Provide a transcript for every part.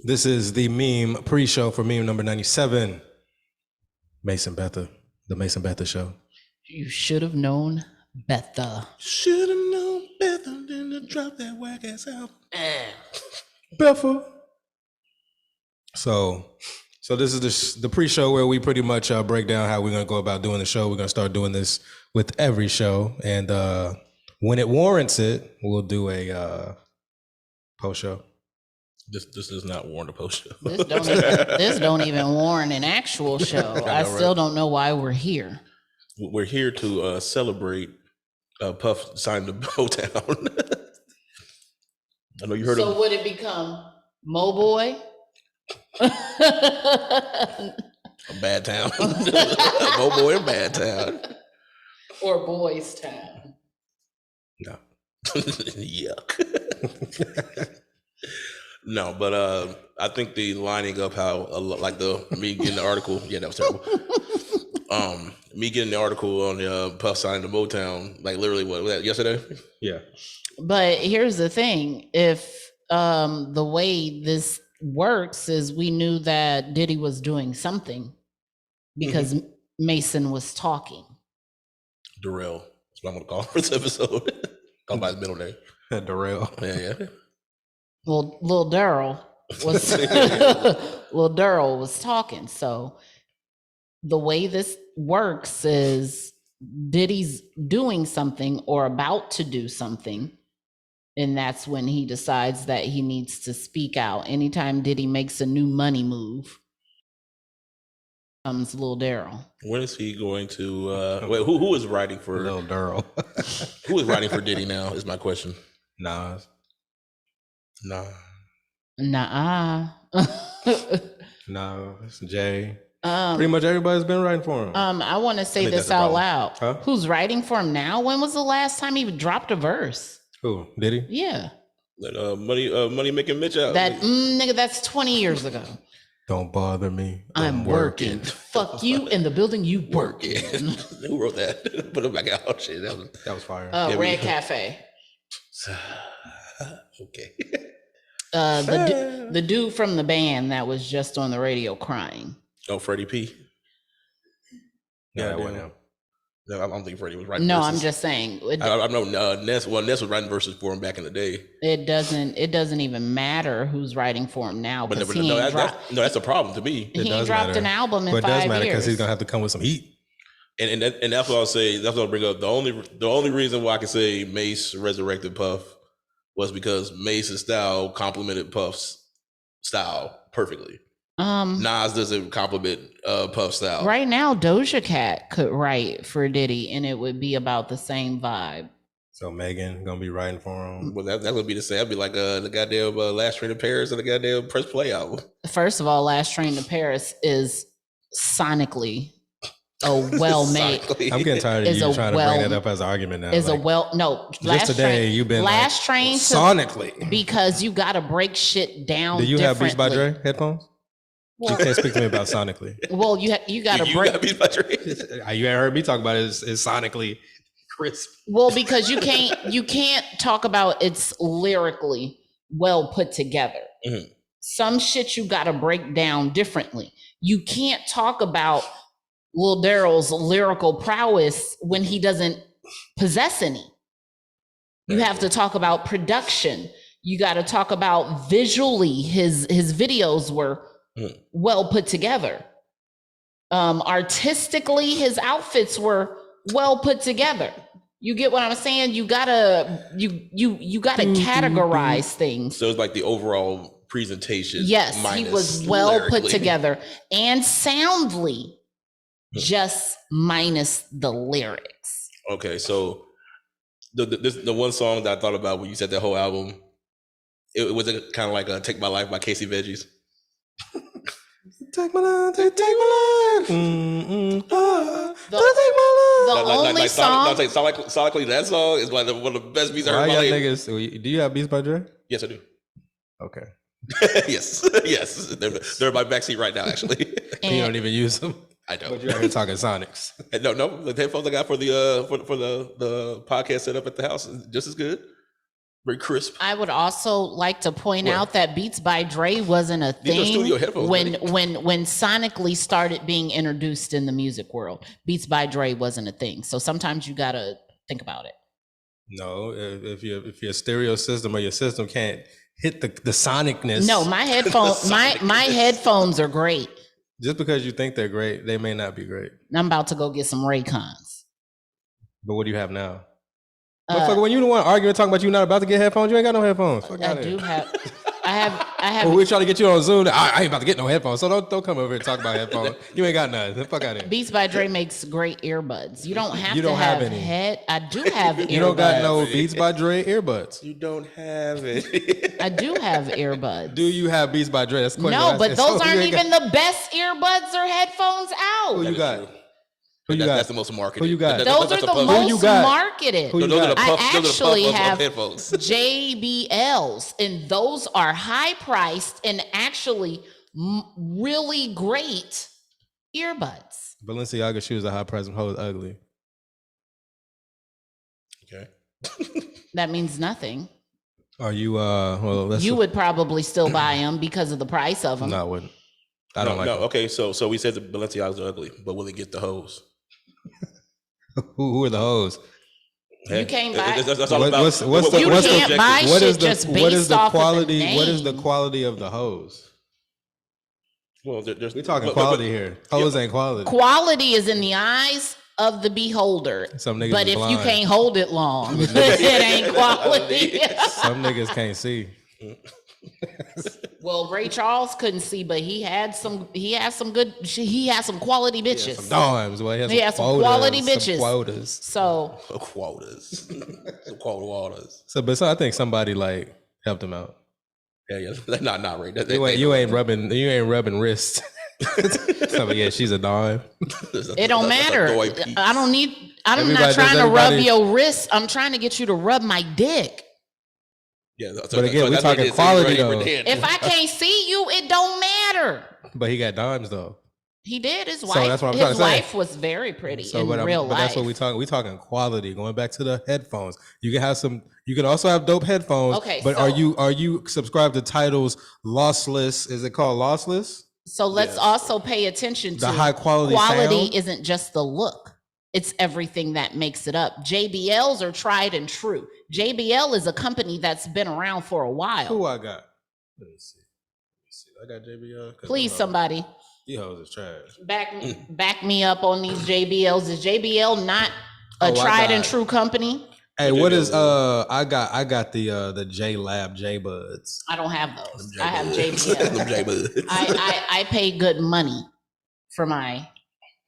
This is the meme pre-show for meme number 97. Mason Betha, the Mason Betha Show. You should have known Betha. Should have known better than to drop that whack ass out. Betha. So this is the pre-show where we pretty much break down how we're gonna go about doing the show. We're gonna start doing this with every show, and when it warrants it, we'll do a post show. This does not warrant a post show. This don't even warrant an actual show. I still don't know why we're here. We're here to celebrate Puff signed to Motown. I know you heard of. So would it become Mo Boy? A Bad Town. Mo Boy in Bad Town. Or Boys Town? No. Yuck. No, but I think the lining up how like me getting the article. Yeah, that was terrible. Me getting the article on the Puff signing to Motown, like literally what was that, yesterday? Yeah. But here's the thing: if the way this works is, we knew that Diddy was doing something because Mason was talking. Darrell. That's what I'm gonna call for this episode. Call by his middle name. Darrell. Yeah. Well, Lil Durrell was talking. So the way this works is Diddy's doing something or about to do something, and that's when he decides that he needs to speak out. Anytime Diddy makes a new money move, comes Lil Durrell. When is he going to wait, who is writing for Lil Durrell? Who is writing for Diddy now is my question. Nas. Nah. Nah. No, it's Jay. Pretty much everybody's been writing for him. I want to say this out loud. Huh? Who's writing for him now? When was the last time he dropped a verse? Who? Did he? Yeah. Money making Mitch out. That nigga, that's 20 years ago. Don't bother me. I'm working. Fuck you in the building you working. Who wrote that? Put it back out. Shit, that was fire. Red Cafe. Okay. The dude from the band that was just on the radio crying. Oh, Freddie P. Yeah, that wasn't him. No, I don't think Freddie was writing. No, verses. I'm just saying. I know Ness. Well, Ness was writing verses for him back in the day. It doesn't even matter who's writing for him now. But that's a problem to me. He ain't dropped an album in 5 years. But it does matter because he's gonna have to come with some heat. And that's what I'll say. That's what I'll bring up. The only reason why I can say Mace resurrected Puff was because Mace's style complemented Puff's style perfectly. Nas doesn't compliment Puff's style. Right now, Doja Cat could write for Diddy, and it would be about the same vibe. So Megan gonna be writing for him. Well, that's gonna be the same. That'd be like the goddamn Last Train to Paris and the goddamn Press Play album. First of all, Last Train to Paris is sonically a well-made. I'm getting tired of you trying to bring that up as an argument now. Just today you've been Last Train sonically, because you got to break shit down. Do you have Beats by Dre headphones? Well, you can't speak to me about sonically. Well, you got to break. Got Beats by Dre. You heard me talk about it. It's sonically crisp. Well, because you can't talk about it's lyrically well put together. Mm-hmm. Some shit you got to break down differently. You can't talk about Lil Darrell's lyrical prowess when he doesn't possess any. You have to talk about production. You got to talk about visually. His videos were well put together. Artistically, his outfits were well put together. You get what I'm saying? You gotta categorize things. So it's like the overall presentation. Yes, he was well put together and soundly. Just minus the lyrics. Okay, so the one song that I thought about when you said that whole album, it was kind of like "Take My Life" by Casey Veggies. Take my life, take my life. The only song. Sonically, that song is one of the best beats I ever heard. Do you have Beats by Dre? Yes, I do. Okay. yes. They're in my backseat right now, actually. You don't even use them. I don't. But you're out here talking Sonics. No, the headphones I got for the podcast set up at the house is just as good. Very crisp. I would also like to point out that Beats by Dre wasn't a These are thing studio headphones, when buddy. sonically started being introduced in the music world. Beats by Dre wasn't a thing. So sometimes you gotta think about it. No, if your stereo system or your system can't hit the sonicness. No, my headphones, my headphones are great. Just because you think they're great, they may not be great. I'm about to go get some Raycons. But what do you have now? Motherfucker, when you the one arguing, talking about you not about to get headphones, you ain't got no headphones. Fuck I outta do here. have. Well, we trying to get you on Zoom. I ain't about to get no headphones, so don't come over here and talk about headphones. You ain't got none. Fuck out of here. Beats by Dre makes great earbuds. You don't have You to don't have any. I do have earbuds. You don't got no Beats by Dre earbuds. You don't have it. I do have earbuds. Do you have Beats by Dre? That's the question. No, but So those you aren't ain't even the best earbuds or headphones out. Who you got? True. Who you got? That's the most marketed. Who you got? Those are the puff. most you got? marketed. Who you Those are the got? puff. I Those are actually the puff have headphones. JBLs, and those are high priced and actually really great earbuds. Balenciaga shoes are high price and hoes ugly. Okay. That means nothing. Are you well let's You would probably still buy them because of the price of them. No, I wouldn't. I don't like no. them. Okay, so we said the Balenciagas are ugly, but will it get the hose? Who are the hoes? You can't buy. That's all What- about. what's the- You what's the- can't buy What shit is the just what is based the off of the quality? What is the name. quality of the hose? Well, there's We talking quality here. Hose ain't quality. Quality is in the eyes of the beholder. Some niggas But is if blind. you can't hold it long, it ain't quality. Some niggas can't see. Well, Ray Charles couldn't see, but he had some quality bitches. Some dimes. Well, He had some quality bitches. Some quotas. So quotas. Some quota waters. So I think somebody like helped him out. Yeah. Not right. You ain't rubbing wrists. Somebody, yeah, she's a dime. it don't matter. I'm not Everybody- trying to does rub everybody- your wrist. I'm trying to get you to rub my dick. Yeah, But again, we talking quality though. If I can't see you, it don't matter. But he got dimes though. He did. His So wife. that's what I'm trying His to say. wife was very pretty in But real life. that's what we talking. We talking quality. Going back to the headphones, you can have some. You can also have dope headphones. Okay, but so- are you subscribed to titles lossless? Is it called lossless? So let's also pay attention to The high quality Quality sound? isn't just the look. It's everything that makes it up. JBLs are tried and true. JBL is a company that's been around for a while. Who I got? Let me see. I got JBL. 'Cause Please, somebody these hoes is trash. back me up on these JBLs. Is JBL not a Oh, I tried got and it. true company? Hey, what is I got the J Lab J Buds. I don't have those. I have JBL. Them J-Buds. I pay good money for my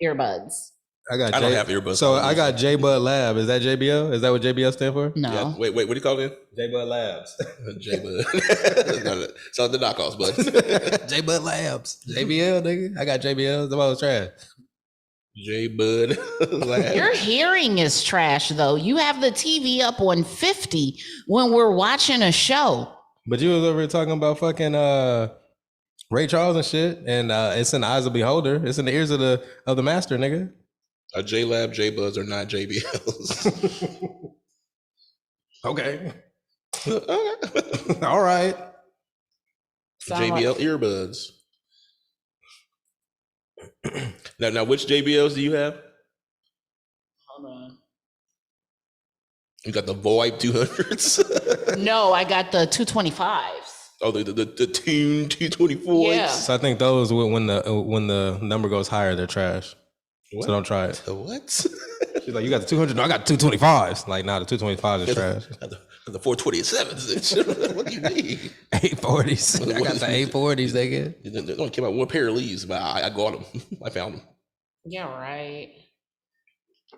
earbuds. I don't have earbuds. So I got J Bud Lab. Is that JBL? Is that what JBL stand for? No. Yeah. Wait, what do you call it? J Bud Labs. J-Bud. So the knockoffs, bud. J Bud Labs. JBL, nigga. I got JBL. The most trash. J-Bud. Your hearing is trash, though. You have the TV up on 50 when we're watching a show. But you was over here talking about fucking Ray Charles and shit, and it's in the eyes of the beholder. It's in the ears of the master, nigga. J-Lab, J-Buds are not JBLs. Okay. All right. JBL earbuds. Now, which JBLs do you have? Hold on. You got the VoIP 200s. No, I got the 225s. Oh, the Tune 224s. Yeah. So I think those when the number goes higher, they're trash. What? So don't try it. The what? She's like, you got the 200. No, I got 225s. Like, nah, the 225s is trash. The 427s. What do you need? 840s. I got the 840s, nigga. They only came out one pair of these, but I got them. I found them. Yeah, right.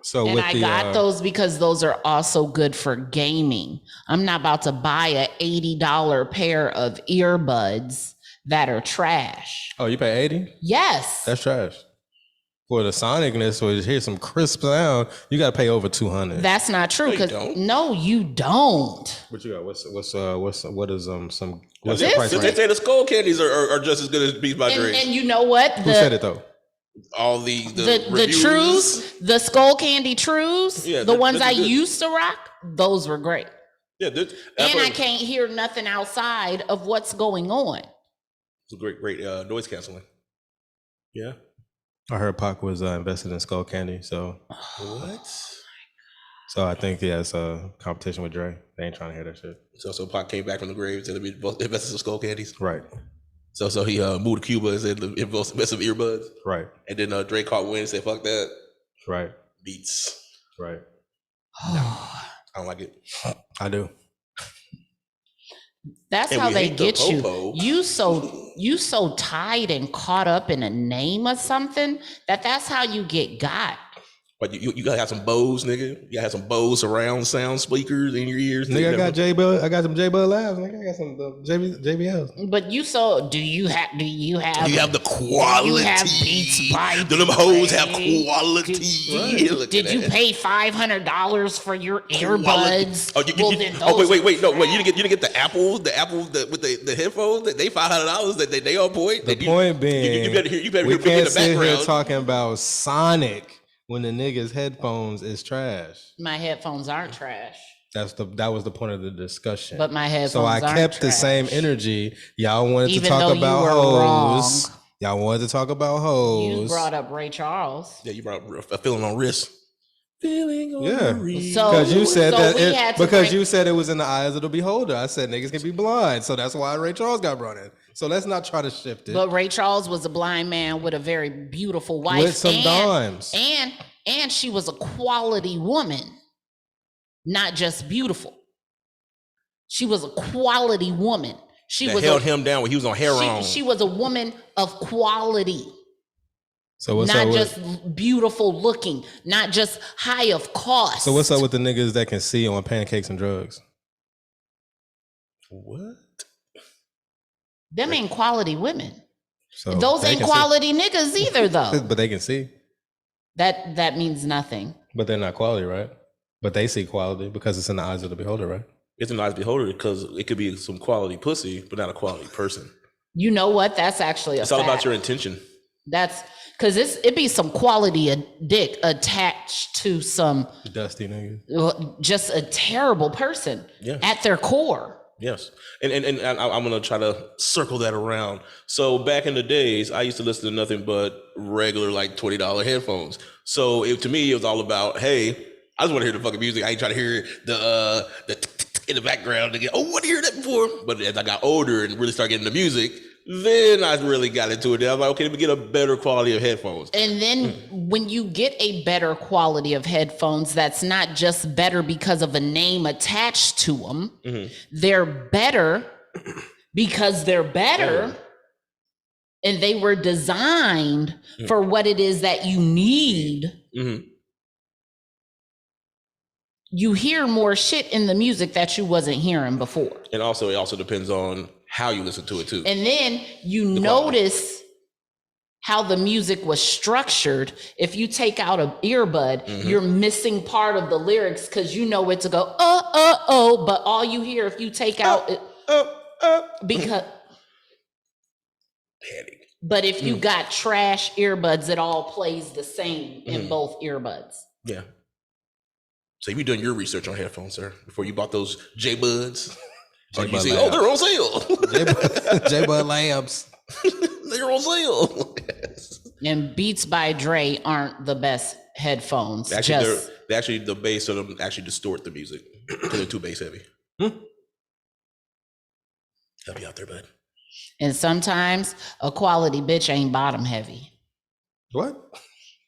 So And with I the, got those because those are also good for gaming. I'm not about to buy a $80 pair of earbuds that are trash. Oh, you pay 80? Yes. That's trash. For the sonicness, or to hear some crisp sound, you got to pay over 200. That's not true. No, you Because don't. no, you don't. What you got? What's what's some? They What's the price range? say the skull candies are just as good as Beats by Dre. And you know what? Who said it though? All the The Trues, the Skull Candy Trues, Yeah, the ones they're I good. used to rock, those were great. Yeah, and I can't hear nothing outside of what's going on. It's a great noise canceling. Yeah. I heard Pac was invested in Skull Candy, so what? So I think it's a competition with Dre. They ain't trying to hear that shit. So Pac came back from the grave to invested in Skull Candies. Right. So he moved to Cuba and said invest in earbuds. Right. And then Dre caught wind and said, "Fuck that." Right. Beats. Right. No, I don't like it. I do. That's how they get you. You so tied and caught up in a name of something that's how you get got. But you gotta have some Bose, nigga. You gotta have some Bose surround sound speakers in your ears. Nigga, I got J-Bud. I got some J-Bud Labs. Nigga, I got some JBLs. But do you have the quality? You have Beats by Dre. Them hoes have quality. Did you pay $500 for your earbuds? Wait. No, wait. You didn't get the Apple with the headphones. They $500. They on point. The point being, you better hear we me can't in the sit here background talking about Sonic when the nigga's headphones is trash. My headphones aren't trash. That was the point of the discussion. But my headphones So I kept the same energy. Y'all wanted to talk about hoes. Y'all wanted to talk about hoes. You brought up Ray Charles. Yeah, you brought up a feeling on wrist. Feeling on wrist. Because you said you said it was in the eyes of the beholder. I said niggas can be blind. So that's why Ray Charles got brought in. So let's not try to shift it. But Ray Charles was a blind man with a very beautiful wife. With some dimes. And she was a quality woman, not just beautiful. She was a quality woman. She held him down when he was on heroin. She was a woman of quality. So what's not up just beautiful looking, not just high of cost. So what's up with the niggas that can see on pancakes and drugs? What? Them ain't quality women. So those ain't quality niggas either, though. But they can see. That means nothing. But they're not quality, right? But they see quality because it's in the eyes of the beholder, right? It's in the eyes of the beholder because it could be some quality pussy, but not a quality person. You know what? That's actually it's all about your intention. That's because it be some quality dick attached to some dusty nigga, just a terrible person at their core. Yes, and I'm gonna try to circle that around. So back in the days, I used to listen to nothing but regular like $20 headphones. So to me, it was all about, hey, I just want to hear the fucking music. I ain't trying to hear the in the background to get, oh, what do you hear that before? But as I got older and really started getting the music, then I really got into it. I was like, okay, let me get a better quality of headphones. And then when you get a better quality of headphones, that's not just better because of a name attached to them. Mm-hmm. They're better because they're better. And they were designed for what it is that you need. Mm-hmm. You hear more shit in the music that you wasn't hearing before. And also, it also depends on how you listen to it too. And then you notice how the music was structured. If you take out an earbud, you're missing part of the lyrics because you know it to go, but all you hear if you take out because panic. But if you got trash earbuds, it all plays the same in both earbuds. Yeah. So you done your research on headphones, sir, before you bought those J-Buds? You say, oh, they're on sale. J-Bud lamps. They're on sale. And Beats by Dre aren't the best headphones. Actually, the bass of them actually distort the music because they're too bass heavy. Help you out there, bud. And sometimes a quality bitch ain't bottom heavy. What?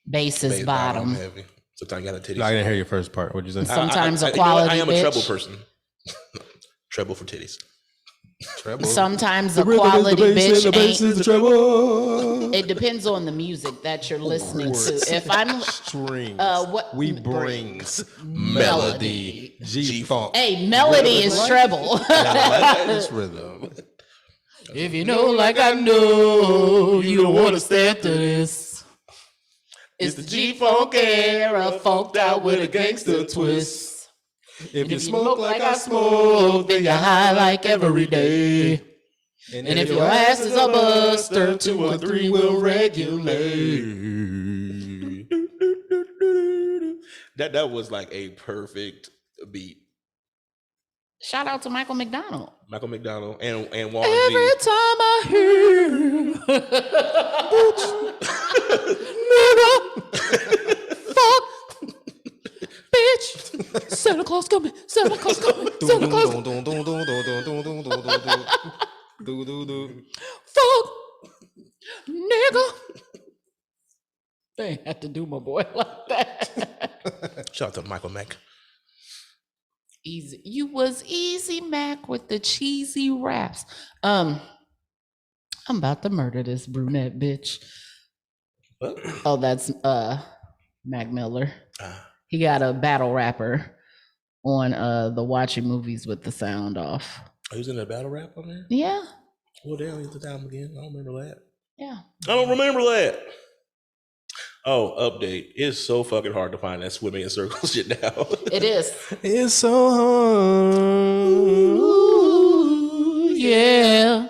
Bass is bottom heavy. Sometimes you got a titty. No, I didn't hear your first part. What'd you say? Sometimes a quality bitch. I am a treble person. Treble for titties. Treble. Sometimes a quality bitch the bass is the treble. It depends on the music that you're listening to. If I'm strings, what we brings melody. G-funk. Hey, melody is treble. It's rhythm. If you know like I know, you don't want to stand to this. It's the G-funk era, funked out with a gangster twist. If you smoke like I smoke, then you're high like every day. And if your ass is a buster, 2 or 3 will regulate. That was like a perfect beat. Shout out to Michael McDonald. Michael McDonald and Warren Every G. time I hear nigga, fuck, bitch, Santa Claus coming, Santa Claus coming, Santa Claus, fuck, nigga. They ain't have to do my boy like that. Shout out to Michael Mack. Easy. You was easy, Mac, with the cheesy raps. I'm about to murder this brunette bitch. What? Oh, that's Mac Miller. He got a battle rapper on the watching movies with the sound off. Are you in a battle rap on there? Yeah. What the hell is the time again? I don't remember that. Yeah. I don't remember that. Oh, update. It's so fucking hard to find that swimming in circles shit now. It is. It's so hard. Ooh, yeah.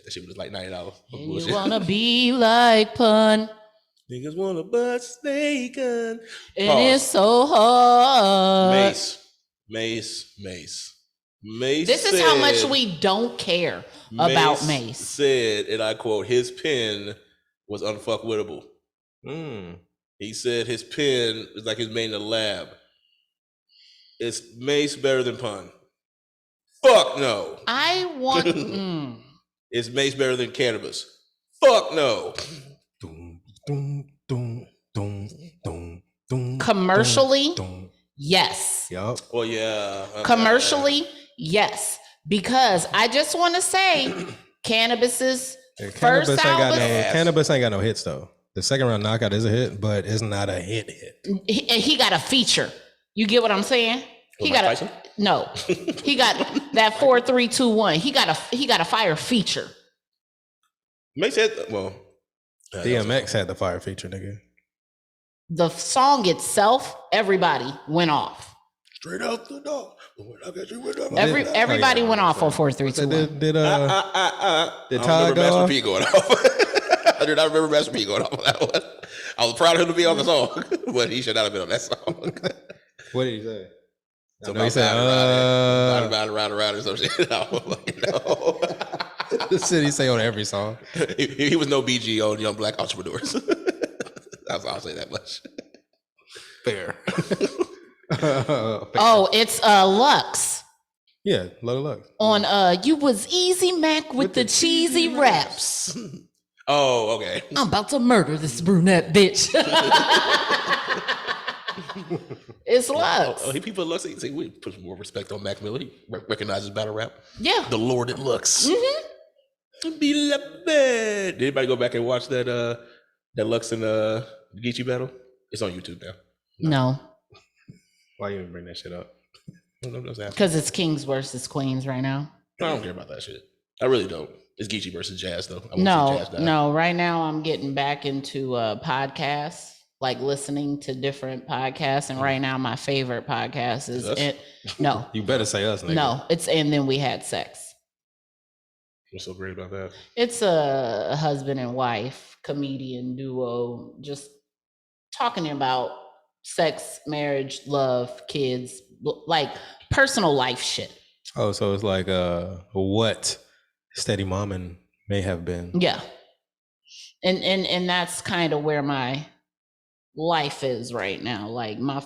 That shit was like $90. You wanna be like Pun. Niggas wanna bust they gun. And it's so hard. Mace. This is how much we don't care about Mace. Said, and I quote, his pen was unfuckwittable. He said his pen is like his made in the lab. Is Mace better than Pun? Fuck no. I want. Is Mace better than cannabis? Fuck no. Commercially, yes. Yup. Well, yeah. Commercially, yes. Because I just want to say, Cannabis's first album. Cannabis ain't got no hits though. The second round knockout is a hit, but it's not a hit. He got a feature. You get what I'm saying? He got Tyson? no. He got that 4, 3, 2, 1. He got a fire feature. Mace had DMX had the fire feature, nigga. The song itself, everybody went off. Straight out the door. Everybody went off on 4, 3, 2, 1. Did Todd go off? Master P going off? I do not remember Master P going off on that one. I was proud of him to be on the song, but he should not have been on that song. What did he say? So he said, round or some shit. I don't fucking know. The city say on every song. He was no BG on Young Black Entrepreneurs. I'll say that much. Fair. Oh, it's Lux. Yeah, Lux. On You Was Easy Mac with the cheesy raps. Oh, okay. I'm about to murder this brunette bitch. It's Lux. Oh, people at Lux, say we put some more respect on Mac Miller. He recognizes battle rap. Yeah. The Lord at Lux. Be la bad. Did anybody go back and watch that Lux and Geechee battle? It's on YouTube now. No. Why you even bring that shit up? Because it's Kings versus Queens right now. I don't care about that shit. I really don't. It's Geechee versus Jazz though. No. Right now I'm getting back into podcasts, like listening to different podcasts. And right now my favorite podcast is no. You better say us, nigga. No, it's And Then We Had Sex. What's so great about that? It's a husband and wife comedian duo just talking about sex, marriage, love, kids, like personal life shit. Oh, so it's like what Steady Momming may have been. Yeah. And that's kind of where my life is right now. Like my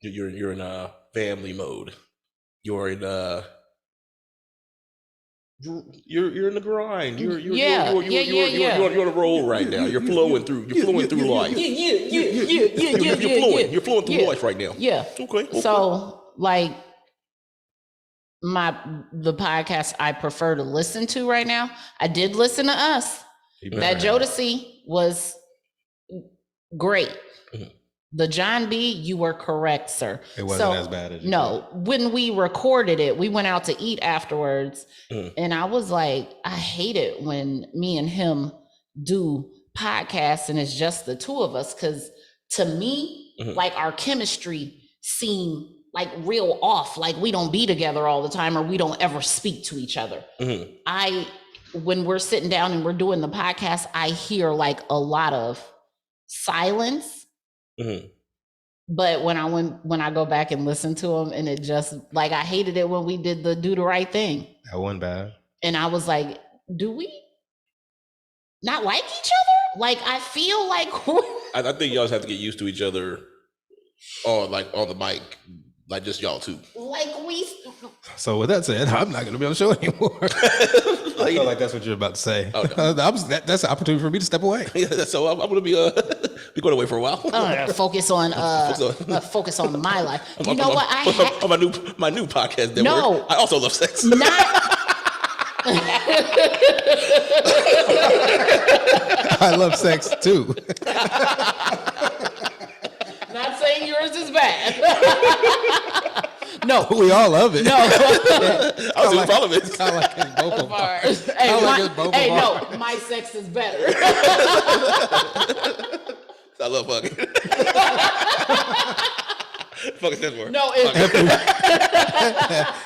You're in a family mode. You're in you're in the grind. You're on a roll right now. You're flowing through life. You're flowing through life right now. Yeah. Okay. So like the podcast I prefer to listen to right now. I did listen to Us. That Jodeci was great. The John B, you were correct, sir. It wasn't as bad as you no. When we recorded it, we went out to eat afterwards, and I was like, I hate it when me and him do podcasts and it's just the two of us, because to me, like our chemistry seemed like real off, like we don't be together all the time or we don't ever speak to each other. When we're sitting down and we're doing the podcast, I hear like a lot of silence. But when I go back and listen to them, and it just like I hated it when we did the Do the Right Thing. That wasn't bad. And I was like, do we not like each other? Like I feel like I think y'all just have to get used to each other on the mic, like just y'all two. like we. So with that said, I'm not going to be on the show anymore. I feel like that's what you're about to say. Oh, no. That's an opportunity for me to step away. So I'm going to be going away for a while. Focus on my life. You know what? On my new podcast. No, I also love sex. Not. I love sex too. Not saying yours is bad. No, we all love it. No, I was doing all of it. It's kind of like it's both of ours. No, my sex is better. I love fucking. Fucking stands for. No, it's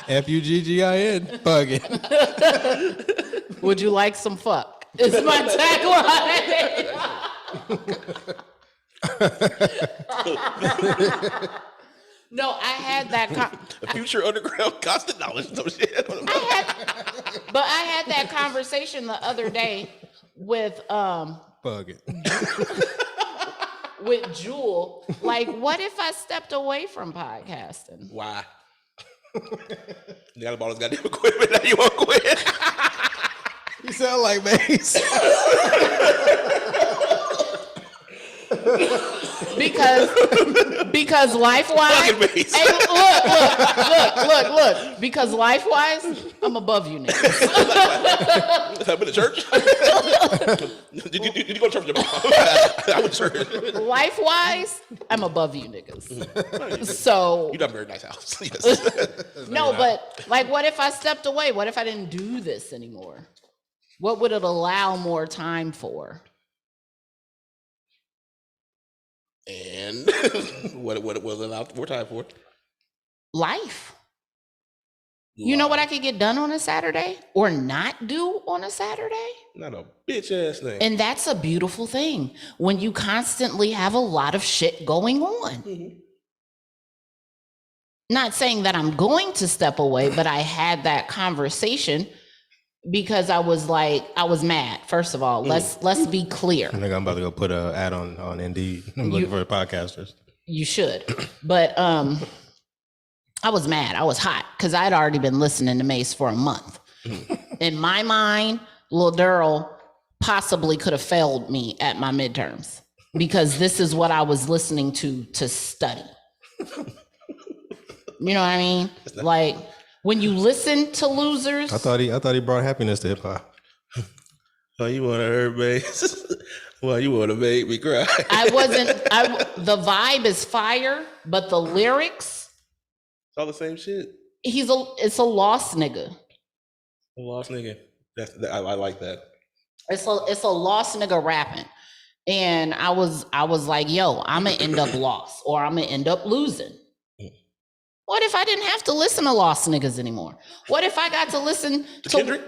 F-U-G-G-I-N. Fucking. Would you like some fuck? It's my tagline. No, I had that. Future underground constant knowledge. Some shit. I had that conversation the other day with with Jewel. Like, what if I stepped away from podcasting? Why? You got all this goddamn equipment. Now you want to quit? You sound like Mace. Because life-wise, hey, look. Because life-wise, I'm above you niggas. Have been to church? Did you go to church? I went to church. Life-wise, I'm above you niggas. So you got a very nice house. Yes. No, but like, what if I stepped away? What if I didn't do this anymore? What would it allow more time for? And what will allow more time for? Life. You know what I could get done on a Saturday or not do on a Saturday? Not a bitch ass thing. And that's a beautiful thing when you constantly have a lot of shit going on. Mm-hmm. Not saying that I'm going to step away, but I had that conversation because I was mad. First of all, let's be clear. I think I'm about to go put an ad on Indeed. I'm looking for podcasters. You should. But I was mad. I was hot because I'd already been listening to Mace for a month. In my mind, Lil Durrell possibly could have failed me at my midterms because this is what I was listening to study. You know what I mean? Like, when you listen to losers. I thought he brought happiness to hip hop. Oh, you want to hurt Mace? Well, you want to make me cry. The vibe is fire, but the lyrics. It's all the same shit. It's a lost nigga. A lost nigga. I like that. It's a lost nigga rapping. And I was like, yo, I'm going to end up lost or I'm going to end up losing. What if I didn't have to listen to lost niggas anymore? What if I got to listen to Kendrick?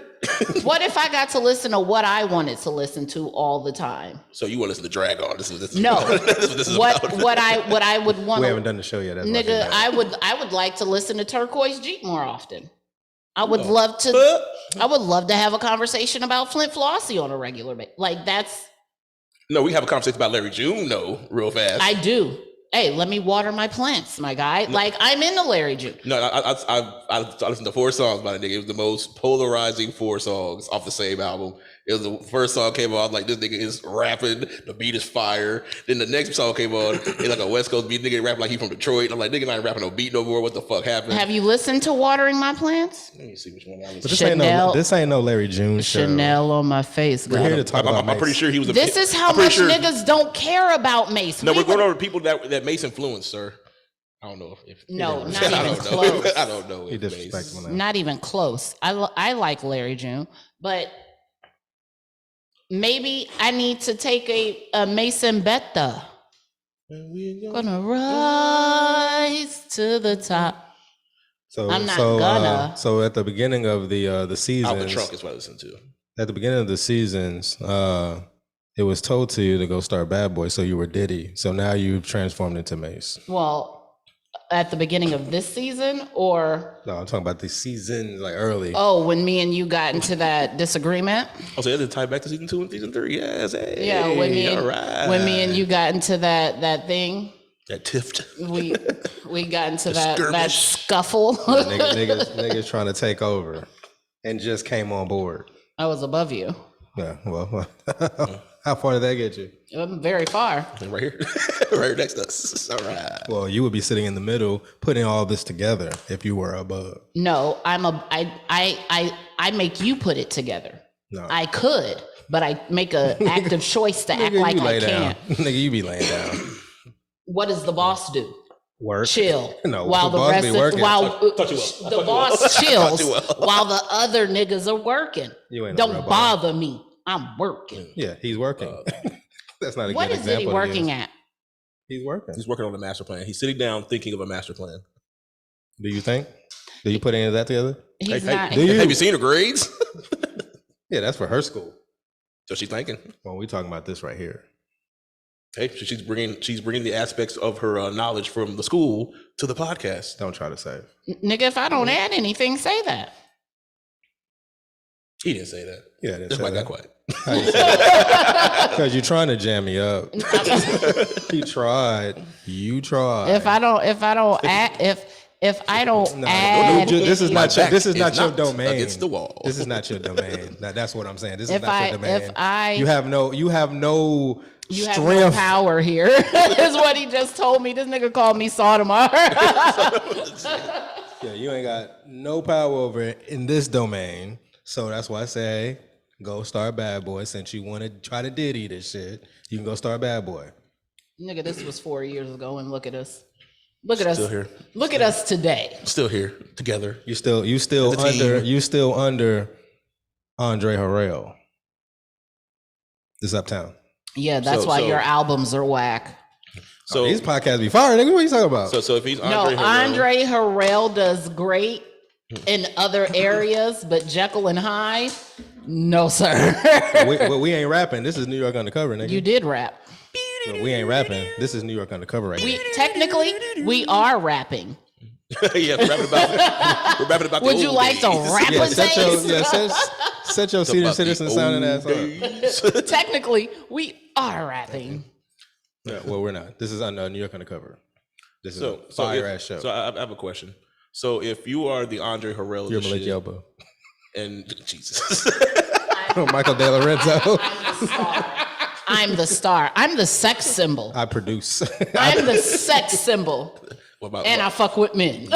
What if I got to listen to what I wanted to listen to all the time? So you want to listen to Drag On? This is no. This is what this is what about. what I would want. We haven't done the show yet. That's nigga, I would like to listen to Turquoise Jeep more often. I would love to have a conversation about Flint Flossie on a regular basis. Like that's. No, we have a conversation about Larry June, real fast. I do. Hey, let me water my plants, my guy. No. Like, I'm into Larry June. No, I listened to 4 songs by the nigga. It was the most polarizing 4 songs off the same album. It was the first song came on, I was like, this nigga is rapping, the beat is fire. Then the next song came on, it's like a West Coast beat, nigga rapping like he from Detroit. I'm like, nigga not rapping no beat no more, what the fuck happened? Have you listened to Watering My Plants? Let me see which one I was. This ain't no Larry June show. Chanel on my face. We're here to talk about Mace. I'm pretty sure he was a This is how much niggas don't care about Mace. No, we're going over people that Mace influenced, sir. I don't know if no, not even close. I don't know. He disrespectful now. Not even close. I like Larry June, but maybe I need to take a Mace and Betha. Gonna rise to the top. So I'm not gonna. So at the beginning of the seasons, Out the Trunk is what I listen to. At the beginning of the seasons, It was told to you to go start Bad Boy, so you were Diddy. So now you've transformed into Mace. Well, at the beginning of this season, or No, I'm talking about the season, like early. oh, when me and you got into that disagreement. Oh, so that's tie back to season 2 and season 3. Yes, hey, Yeah, when me and you got into that thing. That tiffed. We got into that skirmish. scuffle. Niggas trying to take over, and just came on board. I was above you. Yeah, well, how far did that get you? Very far. Right here, right here next to us. All right. Well, you would be sitting in the middle, putting all this together if you were above. No, I make you put it together. No. I could, but I make an active choice to act like I can't. Nigga, you be laying down. What does the boss do? Work. Chill. No, while the the boss rest be of, working. while the boss chills well. while the other niggas are working. You ain't no real Don't boss. bother me. I'm working. Yeah, he's working. That's not a What good is example. he working at? He's working. He's working on a master plan. He's sitting down thinking of a master plan. Do you think? Do you put any of that together? He's not. do you? Have you seen her grades? Yeah, that's for her school. So she's thinking. Well, we talking about this right here. Hey, she's bringing the aspects of her knowledge from the school to the podcast. Don't try to save. Nigga, if I don't add anything, say that. He didn't say that. Yeah, that's That's why I got quiet. Because you're trying to jam me up. You tried. If I don't add, if I don't add, this is not your, this is not your not domain. against the wall. This is not your domain. That's what I'm saying. This is if not your domain. You have no you have no strength. power here. Is what he just told me. This nigga called me Sodomar. Yeah, you ain't got no power over it in this domain. So that's why I say, go start Bad Boy. Since you want to try to Diddy this shit, you can go start Bad Boy. Nigga, this was 4 years ago, and look at us. Look at Still us. here. Look at us today. Still here together. You still under Andre Harrell. This Uptown. Yeah, that's why your albums are whack. So these podcasts be fire, nigga. What are you talking about? So if he's Andre Harrell, Andre Harrell does great in other areas, but Jekyll and Hyde, no sir. we ain't rapping. This is New York Undercover, nigga. You did rap. But we ain't rapping. This is New York Undercover right now. Technically, we are rapping. yeah, we're rapping about. Would the you old like days. to rap with set your senior citizen sounding ass up. Technically, we are rapping. Yeah, well, we're not. This is on New York Undercover. This is a fire ass show. So I have a question. So if you are the Andre Harrell, You're Malik Yoba. And Jesus, Michael De Lorenzo. I'm the star. I'm the sex symbol. I produce. I'm the sex symbol. I fuck with men.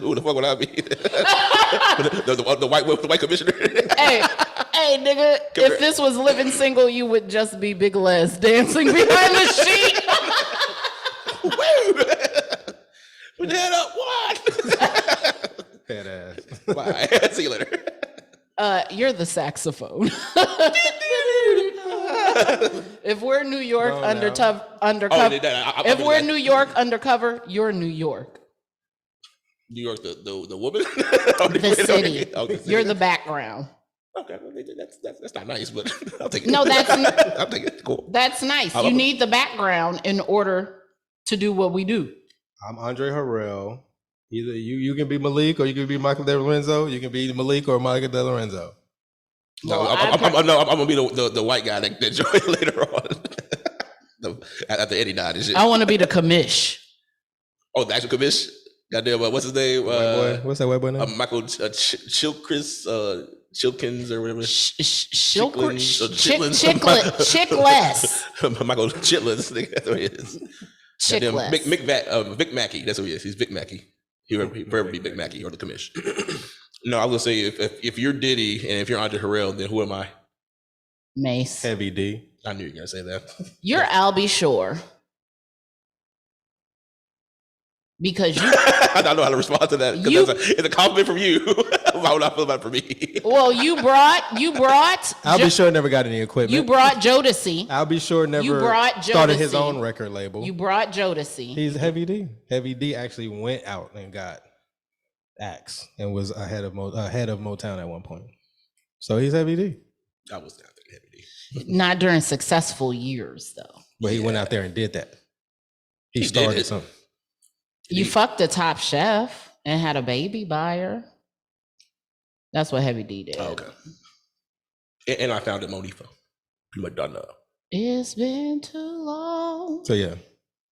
Who the fuck would I be? the white commissioner. hey, nigga, if this was Living Single, you would just be Big Les dancing behind the sheet. Put your head up. What? Fat ass. Bye. See you later. You're the saxophone. If we're New York undercover, if we're New York undercover, you're New York. New York, the woman, the city. You're the background. Okay, well, that's not nice, but I'll take it. No, I'll take it. Cool. That's nice. You need the background in order to do what we do. I'm Andre Harrell. Either you can be Malik or you can be Michael De Lorenzo. You can be Malik or Michael De Lorenzo. No, I'm gonna be the white guy that joined later on. After Eddie died and shit. I want to be the commish. Oh, the actual commish. Goddamn, what's his name? White boy. What's that white boy name? Michael Chilkins or whatever. Chickless. Michael Chitless. That's what he is. Chickless. Vic Mackey. That's what he is. He's Vic Mackey. He forever be Vic Mackey or the commish. No, I was gonna say if you're Diddy and if you're Andre Harrell, then who am I? Mace. Heavy D. I knew you were gonna say that. You're Albie Shore. Because you, I don't know how to respond to that. It's a compliment from you. Why would I feel that for me? Well, you brought. I'll be sure never got any equipment. You brought Jodeci. I'll be sure never started his own record label. You brought Jodeci. He's Heavy D. Heavy D actually went out and got Axe and was ahead of Motown at one point. So he's heavy D. I was not thinking heavy D. Not during successful years, though. But he went out there and did that. He He started did. something. You fucked a top chef and had a baby by her. That's what Heavy D did. Oh, okay. And I found it Monifa. Pretty much done. It's been too long. So yeah.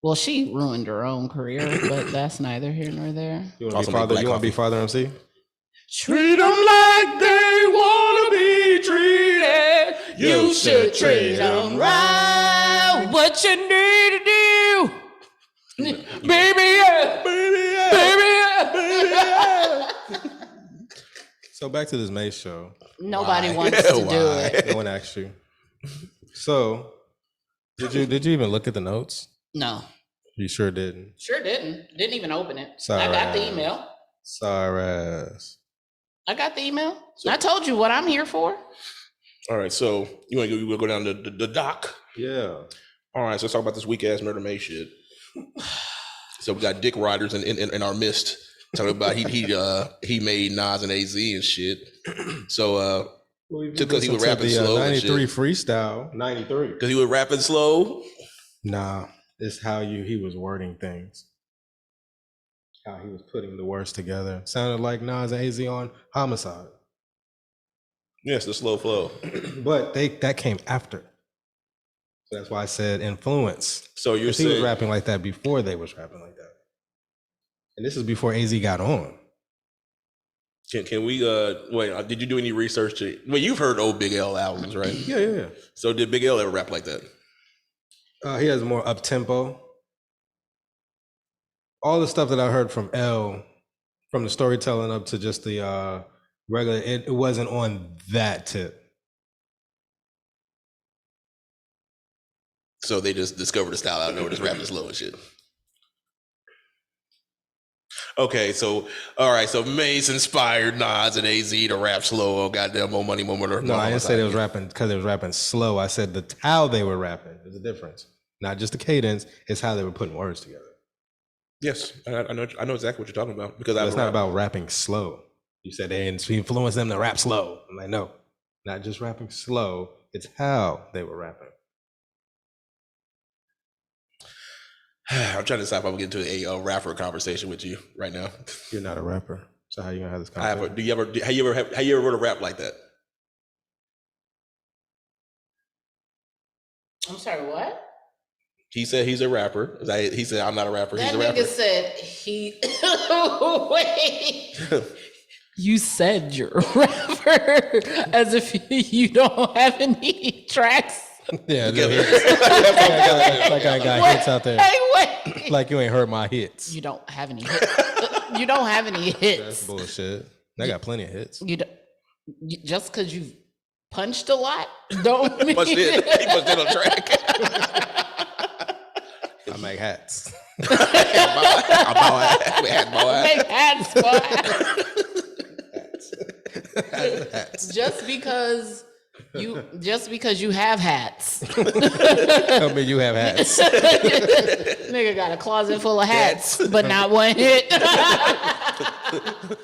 Well, she ruined her own career, but that's neither here nor there. You want to be father MC? Treat them like they want to be treated. You should treat them right. What you need to do, baby, yeah, baby, yeah. So back to this M.E.M.E show. Nobody wants to do it. No one asked you. So did you even look at the notes? No. You sure didn't. Sure didn't. Didn't even open it. Sorry. I got the email. Sorry ass. I got the email. I told you what I'm here for. All right, so you want to go down to the doc? Yeah. All right, so let's talk about this weak ass Murder May shit. So we got dick riders in our midst talking about he made Nas and AZ and shit. So because he was rapping slow, 93 freestyle, 93. Because he was rapping slow. Nah, it's how he was wording things. How he was putting the words together. Sounded like Nas and AZ on Homicide. Yes, the slow flow. But that came after. So that's why I said influence. So you're saying he was saying rapping like that before they was rapping like that. And this is before AZ got on. Can we wait, did you do any research you've heard old Big L albums, right? Yeah. So did Big L ever rap like that? He has more up tempo. All the stuff that I heard from L, from the storytelling up to just the regular, it wasn't on that tip. So they just discovered a style out of nowhere, just rapping slow and shit. Okay, so all right, so Mace inspired Nas and AZ to rap slow on goddamn More Money, More Murder. No, I didn't say they was rapping because they was rapping slow. I said how they were rapping. There's a difference. Not just the cadence, it's how they were putting words together. Yes, I know exactly what you're talking about because it's not about rapping slow. You said they influenced them to rap slow. I'm like, no, not just rapping slow. It's how they were rapping. I'm trying to decide if I'm getting into a rapper conversation with you right now. You're not a rapper, so how you gonna have this conversation? Have you ever wrote a rap like that? I'm sorry, what? He said he's a rapper. He said I'm not a rapper. That he's a rapper. nigga said he. Wait. You said you're a rapper as if you don't have any tracks. Yeah, like I got hits out there. Hey, wait. Like you ain't heard my hits. You don't have any hits. You don't have any hits. That's bullshit. I got plenty of hits. Just because you've punched a lot, don't mean He punched it on track. I make hats. Make hats, boy. Just because you have hats. I mean, you have hats. Nigga got a closet full of hats, but not one hit.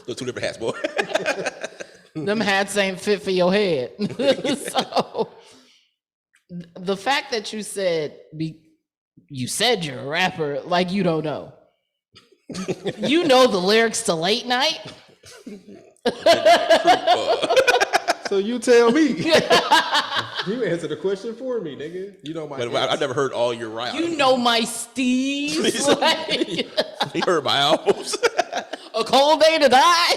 Those two different hats, boy. Them hats ain't fit for your head. So the fact that you said you're a rapper, like you don't know. You know the lyrics to Late Night? So you tell me. You answer the question for me, nigga. You know my. I've never heard all your rhymes. You know my Steve's. You heard my albums. A Cold Day to Die.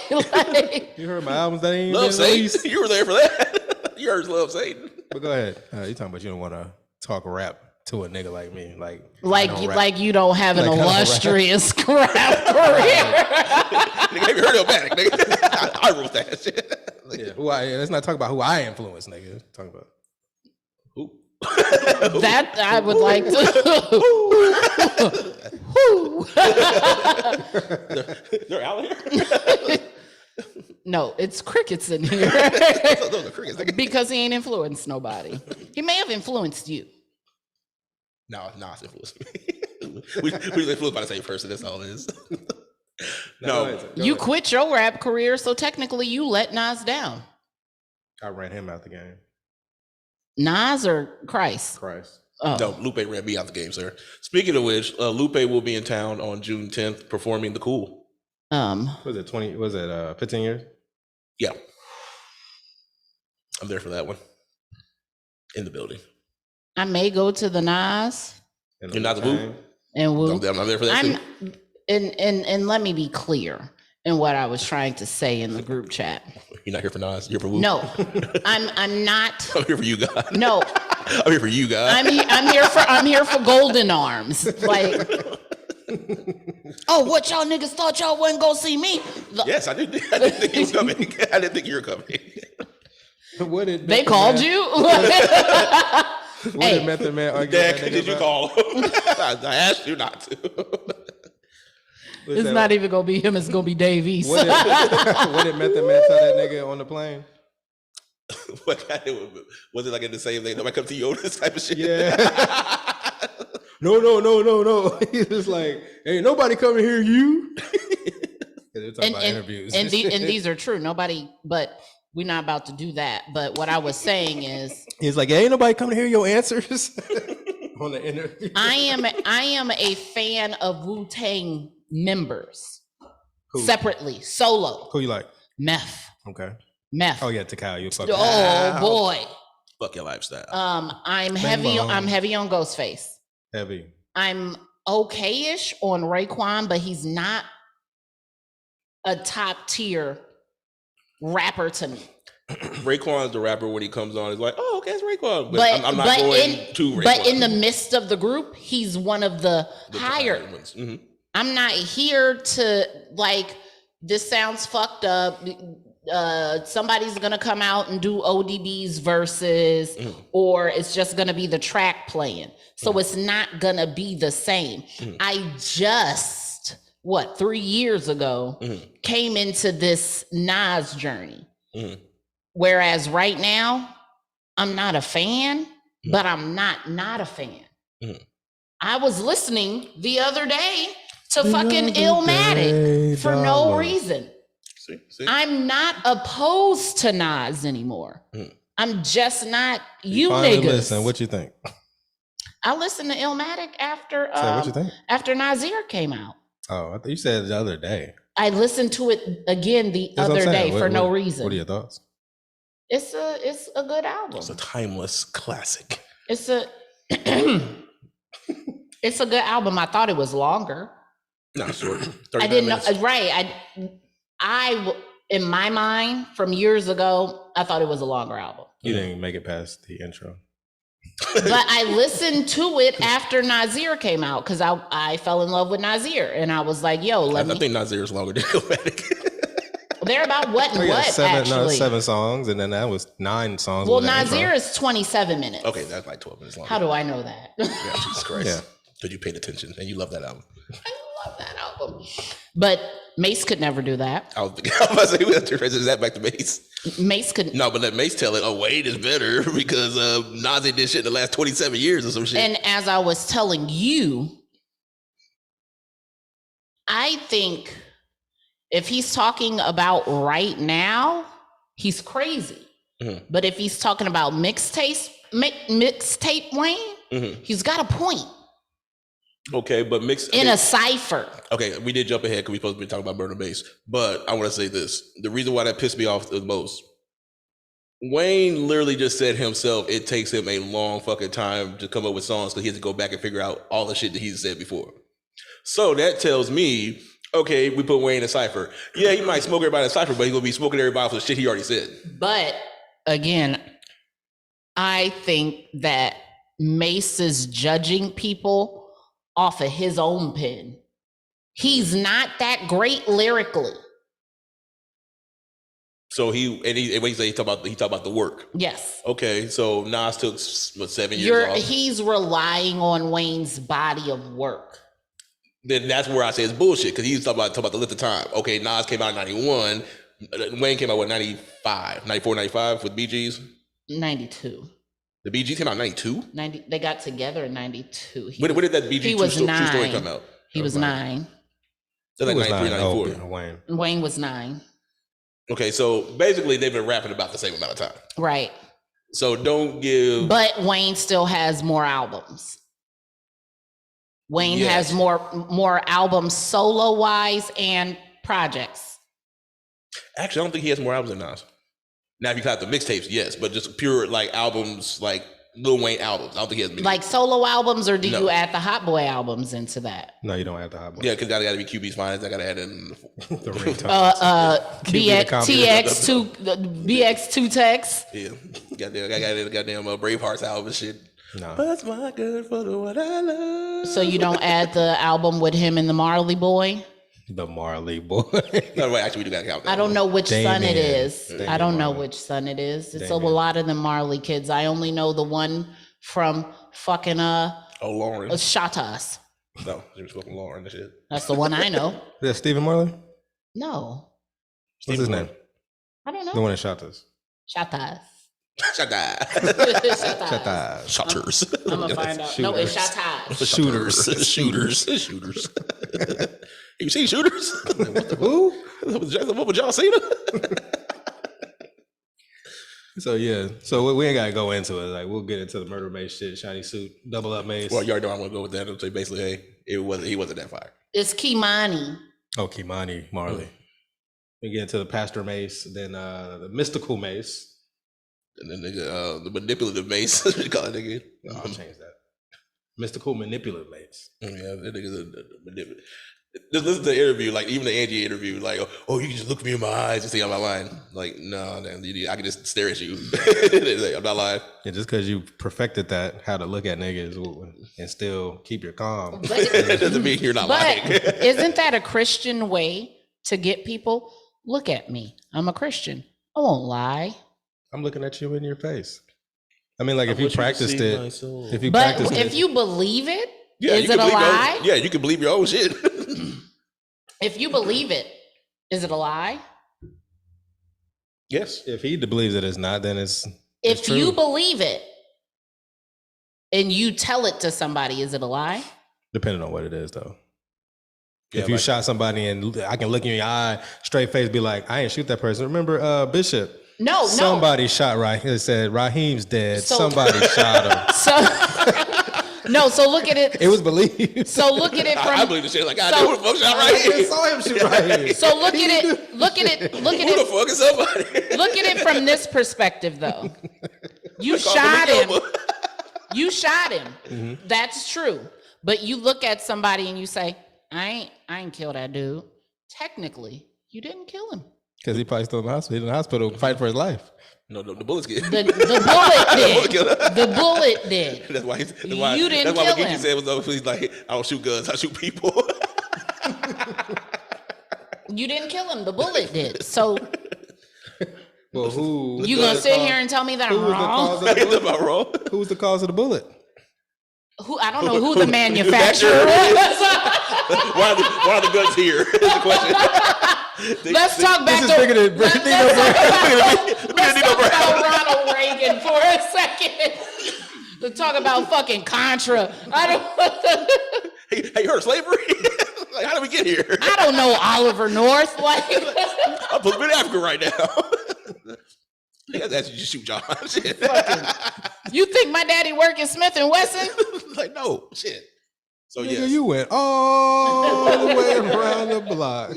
You heard my albums that ain't Love been released. Satan. You were there for that. You heard Love Satan. But go ahead. You talking about you don't want to talk rap to a nigga like me, like you don't have an illustrious rap career. Nigga, have you heard of Matic, nigga? I wrote that shit. Yeah, let's not talk about who I influenced, nigga. Talk about who. That I would like to. They're out here. No, it's crickets in here. Those are crickets, nigga. Because he ain't influenced nobody. He may have influenced you. No, it's influenced me. we influenced by the same person. That's all it is. No, You quit your rap career, so technically you let Nas down. I ran him out the game. Nas or Christ? Christ. Oh. No, Lupe ran me out the game, sir. Speaking of which, Lupe will be in town on June 10th performing The Cool. Was it 20? Was it 15 years? Yeah. I'm there for that one. In the building. I may go to the Nas. You're not the Woo? And Woo. I'm there for that too. And let me be clear in what I was trying to say in the group chat. You're not here for Nas. You're for Woo. No, I'm not. I'm here for you guys. No, I'm here for you guys. I'm here for Golden Arms. Like, oh, what y'all niggas thought y'all wasn't gonna see me? Yes, I didn't think you were coming. I didn't think you were coming. What did they called you? What did Method Man argue? Dad, did you call him? I asked you not to. It's not even gonna be him. It's gonna be Dave East. What did Method Man tell that nigga on the plane? Was it like in the same thing? Nobody come to you this type of shit? Yeah. No. He was like, ain't nobody come to hear you. They're talking about interviews. And these are true. Nobody, but we're not about to do that. But what I was saying is, he's like, ain't nobody come to hear your answers on the interview. I am a fan of Wu-Tang members. Who? Separately, solo. Who you like? Meth. Okay. Meth. Oh yeah, Takao, you fucking. Oh boy. Fuck your lifestyle. I'm heavy on Ghostface. Heavy. I'm okay-ish on Raekwon, but he's not a top tier rapper to me. Raekwon's the rapper when he comes on. He's like, oh, okay, it's Raekwon. But I'm not going to Raekwon. But in the midst of the group, he's one of the higher ones. Mm-hmm. I'm not here to like, this sounds fucked up. Somebody's gonna come out and do ODB's verses, or it's just gonna be the track playing. So it's not gonna be the same. I just 3 years ago came into this Nas journey. Whereas right now, I'm not a fan, but I'm not a fan. I was listening the other day to fucking Illmatic for no reason. See? I'm not opposed to Nas anymore. I'm just not you niggas. Listen, what you think? I listened to Illmatic after what you think? after Nazir came out. Oh, I thought you said the other day. I listened to it again the That's other what I'm day saying. for no reason. What are your thoughts? It's a good album. It's a timeless classic. It's a it's a good album. I thought it was longer. No, short. I didn't know. Minutes. Right. I in my mind from years ago, I thought it was a longer album. You didn't make it past the intro. But I listened to it after Nazir came out because I fell in love with Nazir and I was like, yo, I think Nazir is longer than Illmatic. They're about what and what, actually. 7 songs, and then that was 9 songs. Well, Nazir is 27 minutes. Okay, that's like 12 minutes long. How do I know that? Yeah, Jesus Christ. Yeah. Because you paid attention and you love that album. I love that album. But Mace could never do that. I was about to say, we have to transition that back to Mace. Mace could. No, but let Mace tell it, Wade is better because Nas did shit in the last 27 years or some shit. And as I was telling you, I think if he's talking about right now, he's crazy. But if he's talking about mixtape Wayne, he's got a point. Okay, but in a cipher. Okay, we did jump ahead because we're supposed to be talking about Murder Bass. But I want to say this. The reason why that pissed me off the most, Wayne literally just said himself, it takes him a long fucking time to come up with songs because he has to go back and figure out all the shit that he's said before. So that tells me, okay, we put Wayne in a cipher. Yeah, he might smoke everybody in a cipher, but he's going to be smoking everybody for the shit he already said. But again, I think that Mace is judging people off of his own pen. He's not that great lyrically. So when he say he talk about the work. Yes. Okay, so Nas took 7 years off. He's relying on Wayne's body of work. Then that's where I say it's bullshit because he's talking about the length of time. Okay, Nas came out in 91. Wayne came out what, 95, 94, 95 with BGs? 92. The BGs came out in 92? They got together in 92. When did that BG true story come out? He was 9. So like 93, 94. Wayne. Wayne was 9. Okay, so basically they've been rapping about the same amount of time. Right. So don't give. But Wayne still has more albums. Wayne Yes. has more albums solo wise and projects. Actually, I don't think he has more albums than Nas. Now, if you count the mixtapes, yes, but just pure like albums, like Lil Wayne albums. I don't think he has many. Like solo albums, or do you add the Hot Boy albums into that? No, you don't add the Hot Boy. Yeah, because gotta be QB's finest. I gotta add in the ringtone. BX2 Tex. Yeah, goddamn, I got in the goddamn Bravehearts album and shit. No. That's my good for the what I love. So you don't add the album with him and the Marley Boy? The Marley Boy. No, wait, actually, we do gotta count that. I don't know which son it Damien. is. Damien I don't know Marley. which son it is. It's a Damien. lot of the Marley kids. I only know the one from fucking Lauren. Shatas. No, she was fucking Lauren and shit. That's the one I know. Is that Stephen Marley? No, What's his name? I don't The know. one that shot us. Shatas. Shut that. Shut that. Shooters. I'm gonna find out. No, it's Shatas. Shooters. You see shooters? Who? What would y'all see? So yeah, so we ain't gotta go into it. Like we'll get into the murder Mace shit, shiny suit, double up Mace. Well, you already know I'm gonna go with that. So basically, hey, he wasn't that fire. It's Kimani. Oh, Kimani Marley. We get into the Pastor Mace, then the mystical Mace. And then the manipulative Mace, you call it nigga. I'll change that. Mystical manipulative Mace. Yeah, that nigga's the manipulative. Just listen to the interview, like even the Angie interview, like, oh, you can just look me in my eyes and see I'm not lying. Like, no, I can just stare at you. Like, I'm not lying. Yeah, just because you perfected that, how to look at niggas and still keep your calm. That doesn't mean you're not lying. Isn't that a Christian way to get people? Look at me. I'm a Christian. I won't lie. I'm looking at you in your face. I mean, like if you practiced it, if you believe it, yeah, is it a lie? Yeah, you can believe your own shit. If you believe it, is it a lie? Yes. If he believes it is not, then it's If true. you believe it and you tell it to somebody, is it a lie? Depending on what it is, though. Yeah, if you like- shot somebody and I can look in your eye, straight face, be like, I ain't shoot that person. Remember Bishop? No. Somebody shot Raheem. It said Raheem's dead. So- Somebody shot him. So look at it. It was believed. So look at it from. I believe the shit like I do. Who the fuck shot Raheem? I saw him shoot Raheem. So look at it. Look at it. Look at Who the it. fuck is somebody? Look at it from this perspective, though. You Call shot me him. Nova. You shot him. Mm-hmm. That's true. But you look at somebody and you say, I ain't kill that dude. Technically, you didn't kill him. Because he probably still in the hospital. He's in the hospital fighting for his life. No, the bullets get. The bullet did. The bullet did. That's why. You didn't That's why kill McGinty him. said was he's like, I don't shoot guns, I shoot people. You didn't kill him. The bullet did. So Well, who? you gonna sit here and tell me that I'm wrong? It's about wrong. Who's the cause of the bullet? Who? I don't know who the manufacturer was. Why are the guns here? Is the question. Let's talk back This is bigger than let's talk about Ronald Reagan for a second. Let's talk about fucking Contra. Hey, you heard of slavery? Like, how did we get here? I don't know Oliver North. Like, I'm supposed to be in Africa right now. That's actually just shoot John. Shit. you think my daddy worked at Smith and Wesson? Like, no, shit. So Nigga, yes. you went all the way around the block.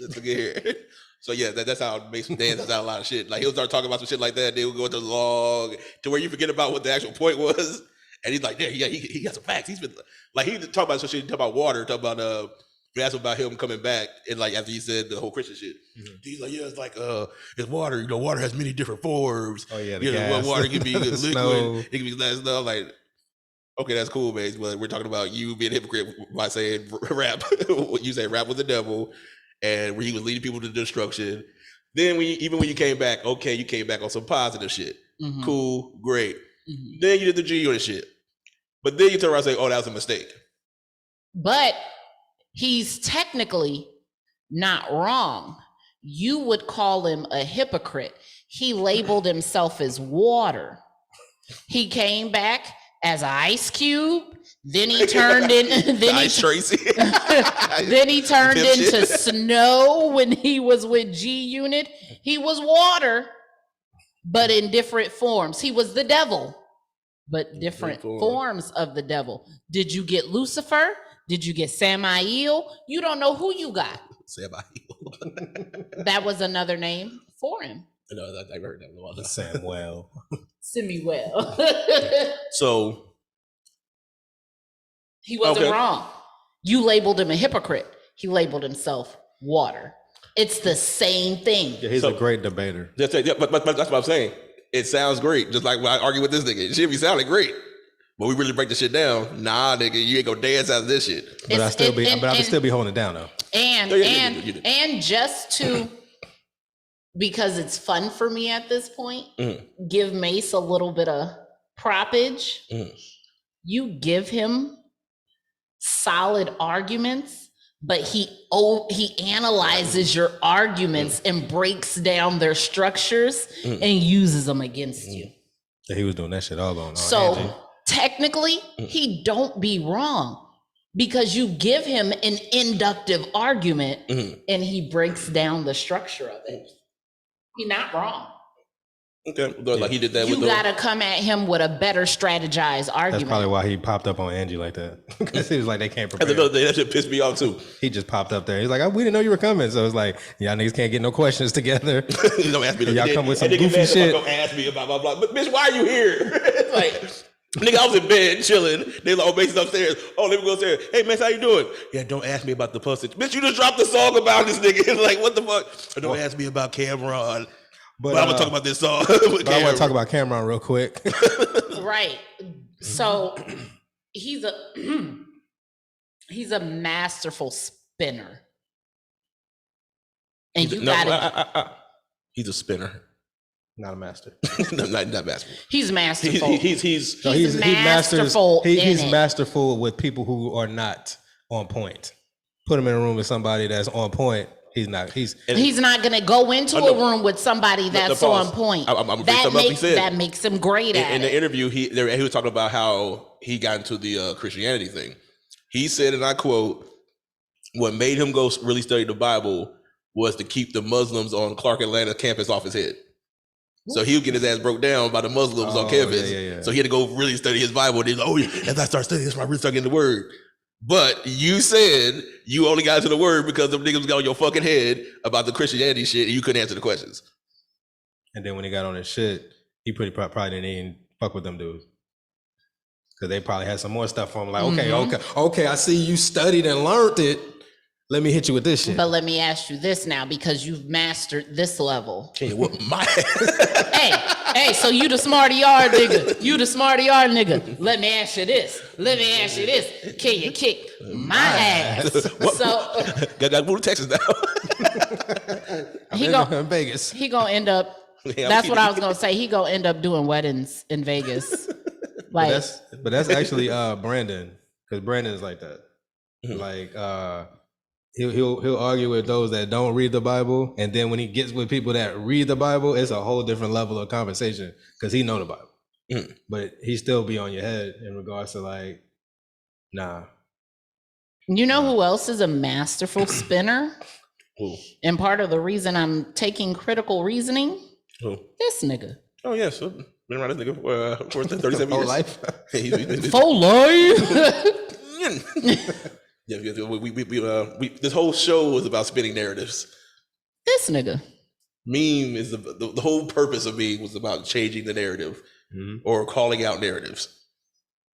Let's get here. So yeah, that's how Mason dances out a lot of shit. Like he'll start talking about some shit like that. Then we'll go into the log to where you forget about what the actual point was. And he's like, yeah, he got some facts. He's been like he talk about some shit. Talk about water. Talk about we asked him about him coming back and like after he said the whole Christian shit. Mm-hmm. He's like, yeah, it's like it's water. You know, water has many different forms. Oh yeah, you know, water can be liquid. Snow. It can be less stuff. Like, okay, that's cool, man. But we're talking about you being a hypocrite by saying rap. You say rap was the devil, and where he was leading people to destruction. Then when you came back, okay, you came back on some positive shit. Mm-hmm. Cool, great. Mm-hmm. Then you did the G unit shit. But then you turn around and say, oh, that was a mistake. But he's technically not wrong. You would call him a hypocrite. He labeled himself as water. He came back as an ice cube. Then he turned in. Ice Tracy. Then he turned into Snow when he was with G Unit. He was water, but in different forms. He was the devil, but different forms of the devil. Did you get Lucifer? Did you get Samael? You don't know who you got. Samael. That was another name for him. No, I heard that one. Samuel. Samuel. So he wasn't wrong. You labeled him a hypocrite. He labeled himself water. It's the same thing. Yeah, he's a great debater. But that's what I'm saying. It sounds great. Just like when I argue with this nigga. It should be sounding great. But we really break the shit down. Nah, nigga, you ain't gonna dance out of this shit. But I still be holding it down though. And just to, because it's fun for me at this point, give Mace a little bit of propage. You give him solid arguments, but he analyzes your arguments and breaks down their structures and uses them against you. Yeah, he was doing that shit all on. So Angie. Technically, he don't be wrong, because you give him an inductive argument and he breaks down the structure of it. He not wrong. Okay, like he did that. You gotta come at him with a better strategized argument. That's probably why he popped up on Angie like that, because he was like, they can't prepare. That shit pissed me off too. He just popped up there. He's like, we didn't know you were coming. So it's like, y'all niggas can't get no questions together. Don't ask me. Y'all come with some goofy shit. Don't ask me about blah blah. But bitch, why are you here? It's like, nigga, I was in bed chilling. They like, oh, Mason's upstairs. Oh, let me go upstairs. Hey, Mason, how you doing? Yeah, don't ask me about the pussy. Bitch, you just dropped the song about this nigga. Like, what the fuck? Don't ask me about Cameron. But I'm gonna talk about this song. But I want to talk about Cameron real quick. Right. So he's a masterful spinner. And he's a spinner. Not a master. No, not master. He's masterful. He's masterful. He's masterful with people who are not on point. Put him in a room with somebody that's on point. He's not gonna go into a room with somebody that's on point. That makes him great at it. In the interview, he was talking about how he got into the Christianity thing. He said, and I quote, "What made him go really study the Bible was to keep the Muslims on Clark Atlanta campus off his head." So he would get his ass broke down by the Muslims on campus. Yeah. So he had to go really study his Bible. And he's like, oh, yeah, as I start studying, that's why I really start getting the word. But you said you only got to the word because them niggas got on your fucking head about the Christianity shit and you couldn't answer the questions. And then when he got on his shit, he probably didn't even fuck with them dudes. Because they probably had some more stuff for him. Like, okay, I see you studied and learned it. Let me hit you with this shit. But let me ask you this now, because you've mastered this level. Can you whoop my ass? Hey, so you the smarty yard nigga. Let me ask you this. Can you kick my ass? So got moved to Texas now. He in Vegas. He gonna end up. That's what I was gonna say. He gonna end up doing weddings in Vegas. Like, but that's actually Brandon, because Brandon is like that. Like he'll argue with those that don't read the Bible, and then when he gets with people that read the Bible, it's a whole different level of conversation because he know the Bible. But he still be on your head in regards to like, nah. You know who else is a masterful spinner? Who? And part of the reason I'm taking critical reasoning? Who? This nigga. Oh yes, been around this nigga for 37 years. Life. Full life. Yeah, we this whole show was about spinning narratives. This nigga. Meme is the whole purpose of Meme was about changing the narrative or calling out narratives.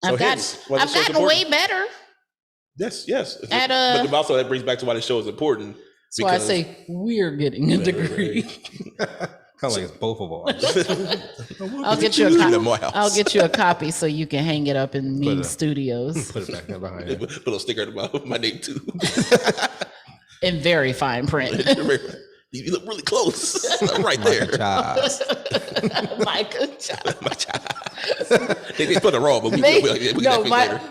So I've gotten way better. Yes. But also that brings back to why the show is important. So I say we're getting a degree. Kind of like it's both of ours. I'll get you a copy. I'll get you a copy so you can hang it up in Meme Studios. Put it back there behind it. Put a little sticker about my name too. In very fine print. You look really close. Right there. Micah Childs. My child. They put it wrong, but we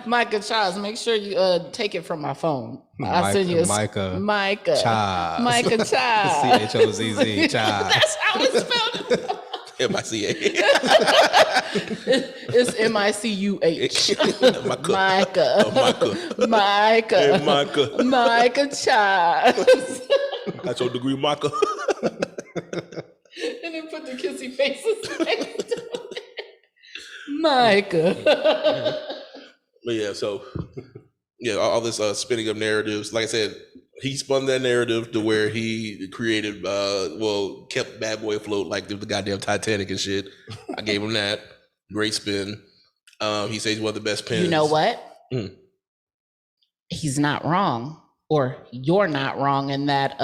Micah Childs. Make sure you take it from my phone. I'll send you Micah Childs. Chozz. Chozz. That's how it's spelled. M-I-C-A. It's M-I-C-U-H. Micah. Micah child. Got your degree, Micah. And then put the kissy faces next to it. Micah. But yeah, so yeah, all this spinning of narratives. Like I said, he spun that narrative to where he created, kept Bad Boy afloat like the goddamn Titanic and shit. I gave him that. Great spin. He says he's one of the best pens. You know what? He's not wrong, or you're not wrong in that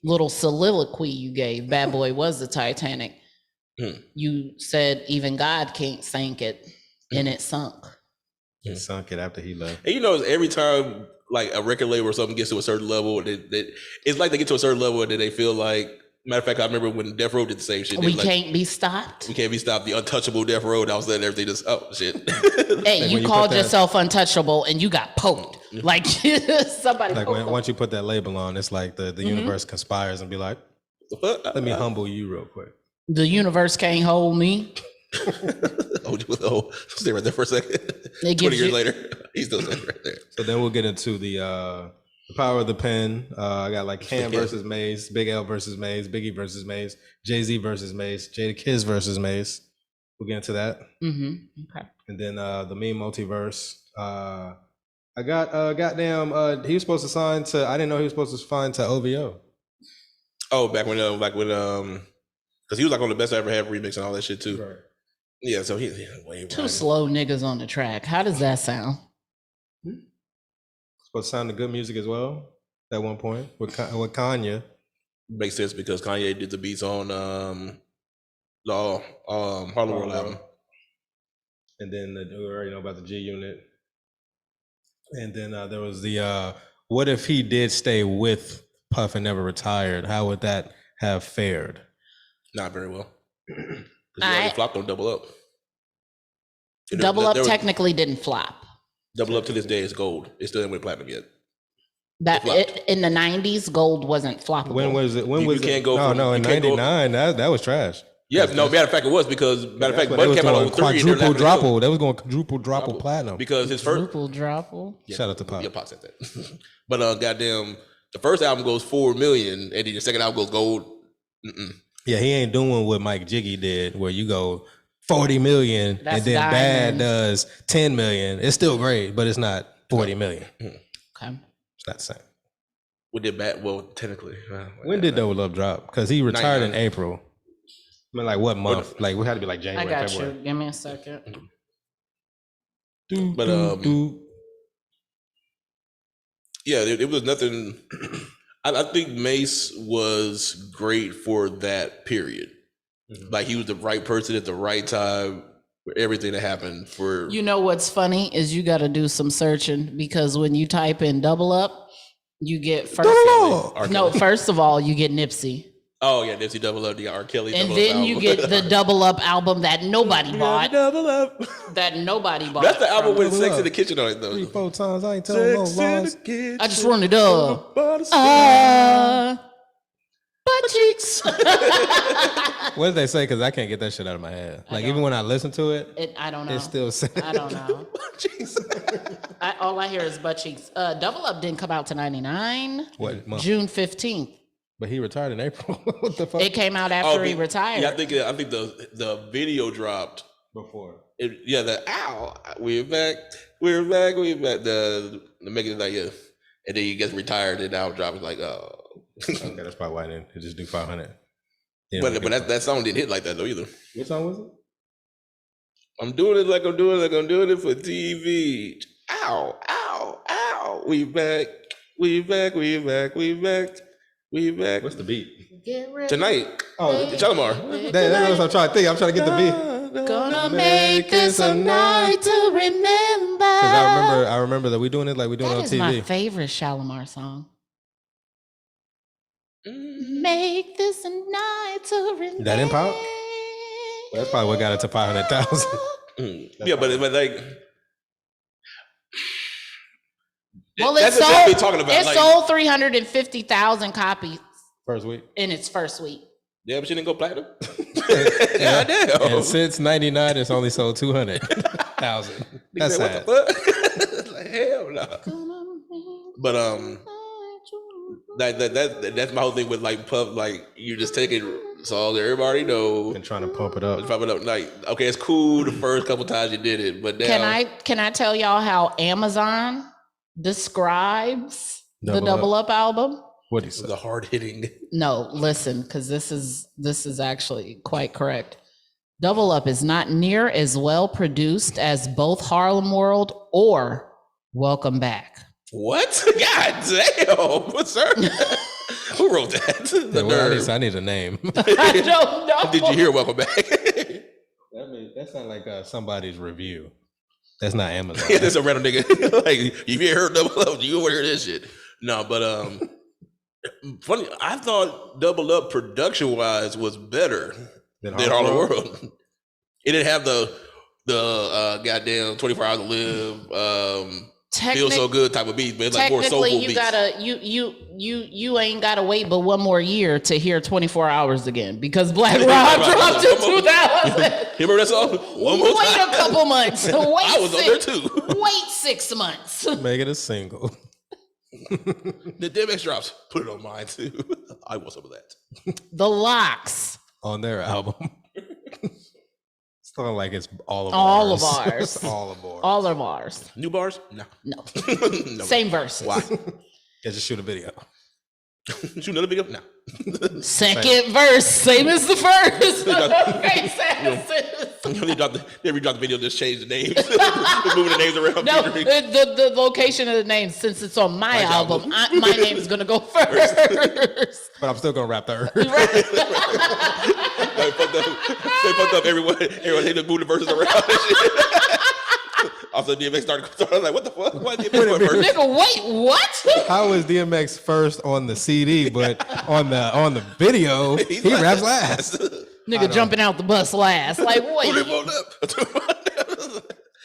little soliloquy you gave. Bad Boy was the Titanic. You said even God can't sink it, and it sunk. He sunk it after he left. And you know, every time like a record label or something gets to a certain level, it's like they get to a certain level and then they feel like. Matter of fact, I remember when Death Row did the same shit. We can't be stopped. We can't be stopped. The untouchable Death Row. I was letting everything just shit. Hey, you called yourself untouchable and you got poked. Like somebody. Like once you put that label on, it's like the universe conspires and be like, "Let me humble you real quick." The universe can't hold me. Stay right there for a second. 20 years later, he's still sitting right there. So then we'll get into the power of the pen. I got like Cam versus Mace, Big L versus Mace, Biggie versus Mace, Jay-Z versus Mace, Jadakiss versus Mace. We'll get into that. Okay. And then the meme multiverse. I got goddamn. He was supposed to sign to. I didn't know he was supposed to sign to OVO. Oh, back when because he was like on the Best I Ever Had remix and all that shit too. Right. Yeah, so he's way two slow niggas on the track. How does that sound? Supposed to sound the good music as well at one point with Kanye. Makes sense because Kanye did the beats on the Harlem World album. And then we already know about the G Unit. And then there was the what if he did stay with Puff and never retired? How would that have fared? Not very well. Because he already flopped on Double Up. Double Up technically didn't flop. Double Up to this day is gold. It still ain't went platinum yet. In the 90s, gold wasn't floppable. When was it? When was it? In 99, that was trash. Yeah, matter of fact, it was because Bud came out on 03. Quadruple dropple. That was going quadruple dropple platinum. Because his first quadruple dropple. Yeah, shout out to Pop. Yeah, Pop said that. But goddamn, the first album goes 4 million, and then the second album goes gold. Yeah, he ain't doing what Mike Jiggy did, where you go 40 million and then diamond. Bad does 10 million. It's still great, but it's not 40 million. Okay, it's not the same. We did Bad. Well, technically, when did Double Up drop? Because he retired in April. I mean, like what month? Like we had to be like January. I got February. you. Give me a second. Yeah, it was nothing. I think Mace was great for that period. Like he was the right person at the right time for everything that happened. You know what's funny is you got to do some searching because when you type in Double Up, you get first of all you get Nipsey. Oh yeah, Nipsey Double Up, the R. Kelly. And then you get the Double Up album that nobody bought. Double Up. That nobody bought. That's the album with Sex in the Kitchen on it though. 3-4 times. I ain't telling no lies. I just run it up. Butt cheeks. What did they say? Because I can't get that shit out of my head. Like even when I listen to it, I don't know. It's still saying. I don't know. All I hear is butt cheeks. Double Up didn't come out to 99. What month? June 15th. But he retired in April. What the fuck? It came out after he retired. Yeah, I think the video dropped before. We're back. The making it like and then he gets retired and now dropping like Okay, that's probably why I didn't just do 500. Yeah, but that song didn't hit like that though either. What song was it? I'm doing it like I'm doing it for TV. Ow, ow, ow. We back. What's the beat? Tonight. Oh, Shalimar. That's what I'm trying to think. I'm trying to get the beat. Gonna make this a night to remember. Because I remember that we doing it like we doing it on TV. That is my favorite Shalimar song. Make this a night to remember. That in Pop? Well, that's probably what got it to 500,000. Yeah, but like. Well, it sold 350,000 copies first week. in its first week. Yeah, but she didn't go platinum. Goddamn. And since '99, it's only sold 200,000. That's sad. What the fuck? Like, hell no. But that's my whole thing with like Puff. Like you just taking songs that everybody know And trying to pump it up. Like, okay, it's cool the first couple times you did it, but now Can I tell y'all how Amazon describes the Double Up album? What do you say? the hard hitting. No, listen, because this is actually quite correct. Double Up is not near as well produced as both Harlem World or Welcome Back. What? God damn, sir. Who wrote that? The nerve. I need a name. I don't know. Did you hear Welcome Back? That's not like somebody's review. That's not Amazon. Yeah, that's a random nigga. Like, if you ain't heard Double Up, you gonna hear this shit. No, but funny, I thought Double Up production wise was better than Harlem World. It didn't have the goddamn 24 Hours to Live, Feel So Good type of beats, but it's like more soulful beats. You ain't gotta wait but one more year to hear 24 Hours again because Black Rob dropped in 2000. You remember that song? One more Wait time. a couple months. Wait I was on there too. Wait 6 months. Make it a single. The DMX drops. Put it on mine too. I want some of that. The Locks. On their album. It's not like it's all of All ours. of ours. It's all of ours. All of ours. New bars? No. No. No. Same verses. Why? Yeah, just shoot a video. Shoot another video? No. Second verse, same as the first. They dropped the video, just changed the names. Just moving the names around. No, the location of the name, since it's on my album, my name is gonna go first. But I'm still gonna rap third. They fucked up everyone. They just moved the verses around and shit. Also, DMX started like, what the fuck? Why DMX went first? Nigga, wait, what? How is DMX first on the CD, but on the video, he raps last? Nigga jumping out the bus last. Like, wait.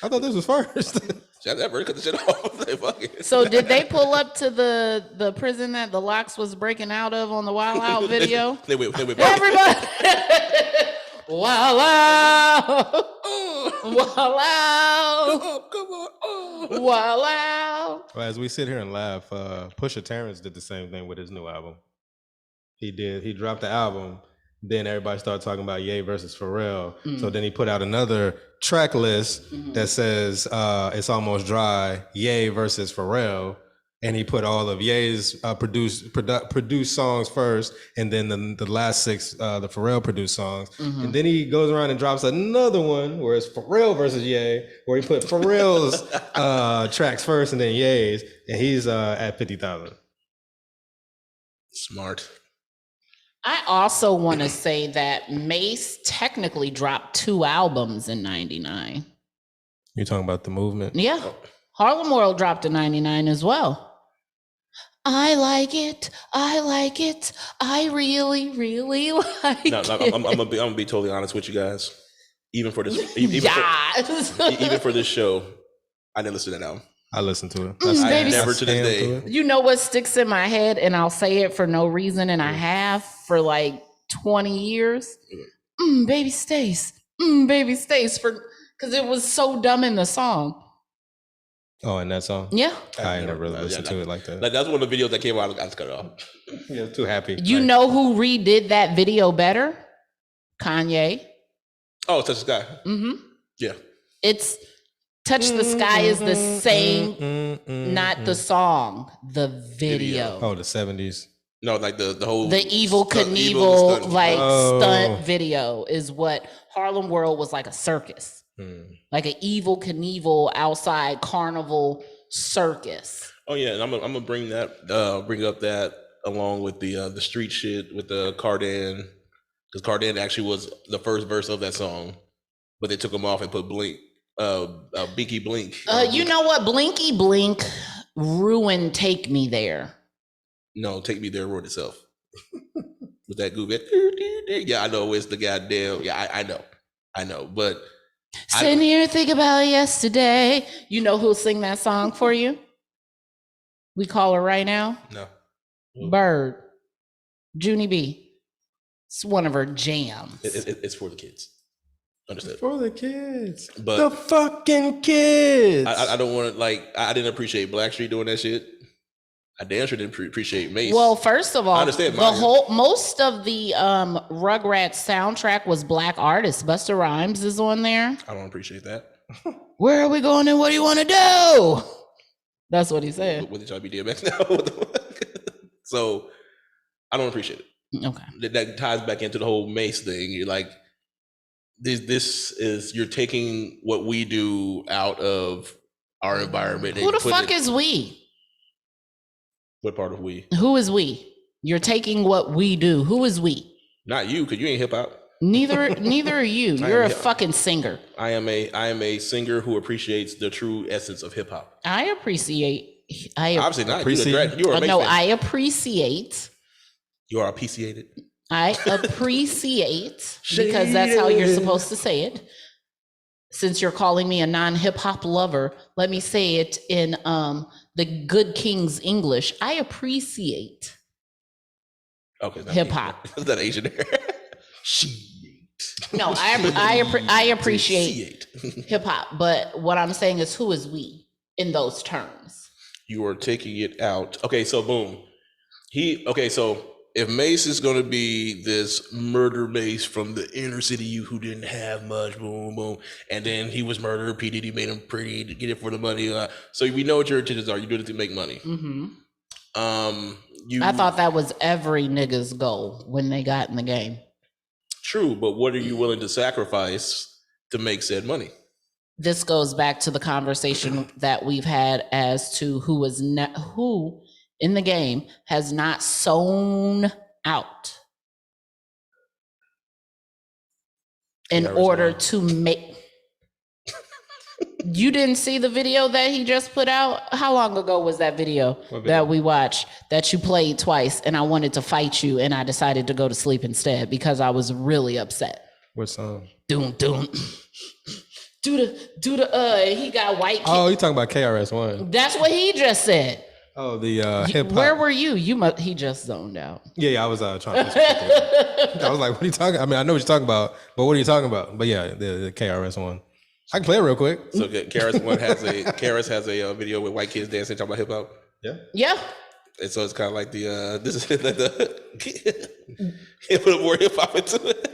I thought this was first. Shut that verse, cut the shit off. Fuck it. So did they pull up to the prison that the Locks was breaking out of on the Wild Out video? They went Everybody. Wild Out. Wild Out. Oh, come on. Oh. Wild Out. Well, as we sit here and laugh, Pusha Terrence did the same thing with his new album. He dropped the album, then everybody started talking about Ye versus Pharrell. So then he put out another track list that says It's Almost Dry, Ye versus Pharrell. And he put all of Ye's produced songs first, and then the last 6 the Pharrell produced songs. And then he goes around and drops another one where it's Pharrell versus Ye, where he put Pharrell's tracks first and then Ye's, and he's at 50,000. Smart. I also want to say that Mace technically dropped 2 albums in 99. You're talking about the movement? Yeah. Harlem World dropped in 99 as well. I like it. I like it. I really, really like it. I'm gonna be totally honest with you guys. Even for this, even for this show, I didn't listen to that album. I listened to it. I never to this day. You know what sticks in my head, and I'll say it for no reason, and I have for like 20 years. Baby Stace. Baby Stace, because it was so dumb in the song. Oh, and that song? Yeah. I never really listened to it like that. Like, that's one of the videos that came out. I just cut it off. Yeah, too happy. You know who redid that video better? Kanye. Oh, Touch the Sky. Yeah. It's Touch the Sky is the same, not the song, the video. Oh, the 70s. No, like the whole the Evil Knievel stunt video is what Harlem World was like, a circus. Like an Evil Knievel outside carnival circus. Oh yeah, and I'm gonna bring up that along with the street shit with the Cardan, because Cardan actually was the first verse of that song, but they took him off and put Binky Blink. You know what? Blinky Blink ruined Take Me There. No, Take Me There wrote itself. With that goof. Yeah, I know it's the goddamn. Yeah, I know, but. Sitting here think about yesterday. You know who'll sing that song for you? We call her right now. No. Bird. Junie B. It's one of her jams. It's for the kids. Understood. For the kids. But the fucking kids. I don't want to, like, I didn't appreciate Blackstreet doing that shit. I damn sure didn't appreciate Mace. Well, first of all, I understand most of the Rugrats soundtrack was black artists. Busta Rhymes is on there. I don't appreciate that. Where are we going and what do you want to do? That's what he said. What did y'all be DMX now? So I don't appreciate it. Okay. That ties back into the whole Mace thing. You're like, this is, you're taking what we do out of our environment. Who the fuck is we? What part of we? Who is we? You're taking what we do. Who is we? Not you, because you ain't hip hop. Neither are you. You're a fucking singer. I am a singer who appreciates the true essence of hip hop. Obviously not. Appreciate. You are a Mace no, fan. I appreciate. You are appreciated. I appreciate because that's how you're supposed to say it. Since you're calling me a non-hip hop lover, let me say it in the good King's English. I appreciate hip hop. Is that Asian there? No, I appreciate hip hop, but what I'm saying is, who is we in those terms? You are taking it out. Okay, so boom. So if Mace is going to be this murder Mace from the inner city youth who didn't have much, boom, boom, and then he was murdered, P. Diddy made him pretty to get it for the money. So we know what your intentions are. You do it to make money. Mm-hmm. I thought that was every nigga's goal when they got in the game. True, but what are you willing to sacrifice to make said money? This goes back to the conversation that we've had as to who in the game has not sewn out in order to make. You didn't see the video that he just put out? How long ago was that video that we watched that you played twice and I wanted to fight you and I decided to go to sleep instead because I was really upset? What song? Doom. He got white. Oh, you talking about KRS-One? That's what he just said. Oh, the hip hop. Where were you? He just zoned out. Yeah, I was trying to. I was like, what are you talking? I mean, I know what you're talking about, but what are you talking about? But yeah, the KRS-One. I can play it real quick. So KRS has a video with white kids dancing, talking about hip hop. Yeah. And so it's kind of like this is like put more hip hop into it.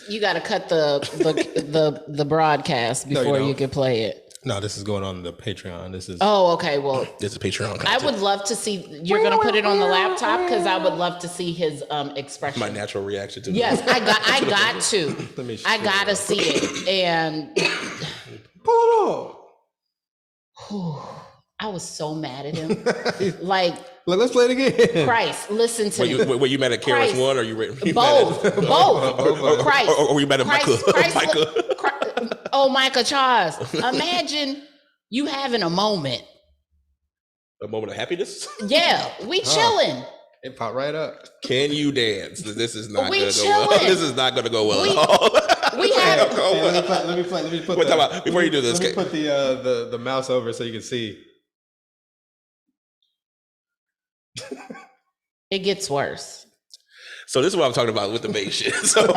You got to cut the broadcast before you can play it. No, this is going on the Patreon. This is. Oh, okay. Well, this is Patreon content. I would love to see. You're gonna put it on the laptop because I would love to see his expression. My natural reaction to yes, I got to. I gotta see it and pull it off. I was so mad at him. Like, let's play it again. Christ, listen to me. Were you mad at KRS-One or you both? Christ. Or were you mad at Micah? Oh, Micah Charles. Imagine you having a moment. A moment of happiness? Yeah, we chilling. It popped right up. Can you dance? This is not going to go well. This is not going to go well at all. We have. Let me put. Wait, before you do this, let me put the mouse over so you can see. It gets worse. So this is what I'm talking about with the bait shit. So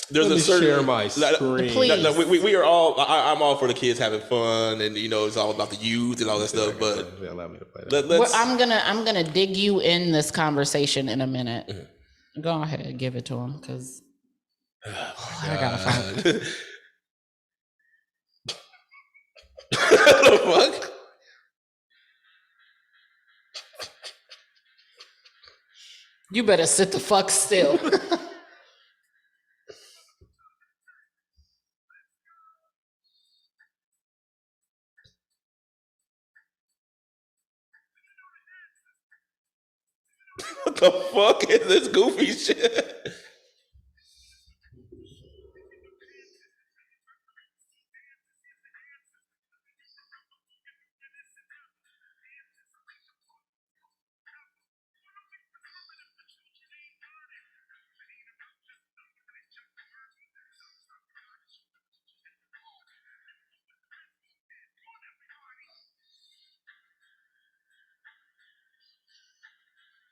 there's a certain share my screen. Please. No, we are all. I'm all for the kids having fun, and it's all about the youth and all that stuff. But allow me to play that. I'm gonna dig you in this conversation in a minute. Mm-hmm. Go ahead, give it to him because I gotta find it. What the fuck? You better sit the fuck still. What the fuck is this goofy shit?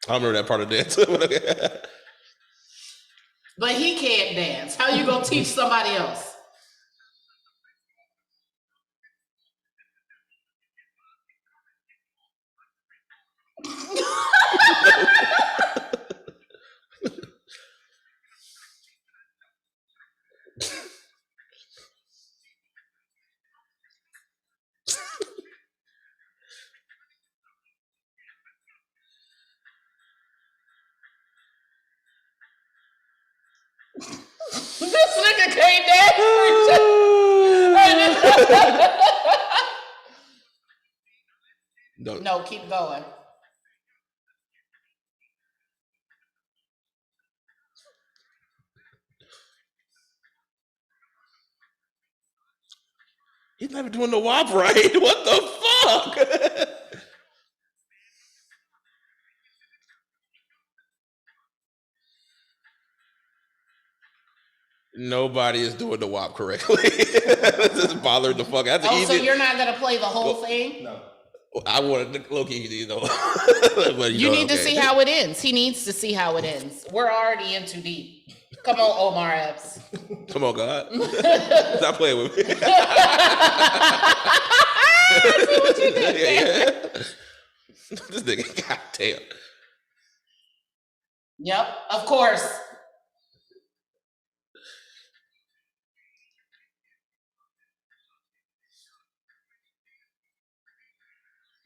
I don't remember that part of the dance. But he can't dance. How you gonna teach somebody else? This nigga can't dance. No, keep going. He's not even doing the WAP right. What the fuck? Nobody is doing the WAP correctly. This is bothering the fuck out. So you're not gonna play the whole thing? No. I wanted Loki, you know. But, you need to see how it ends. He needs to see how it ends. We're already in too deep. Come on, Omar Epps. Come on, God. Stop playing with me. I see what you did there. This nigga, goddamn. Yep, of course.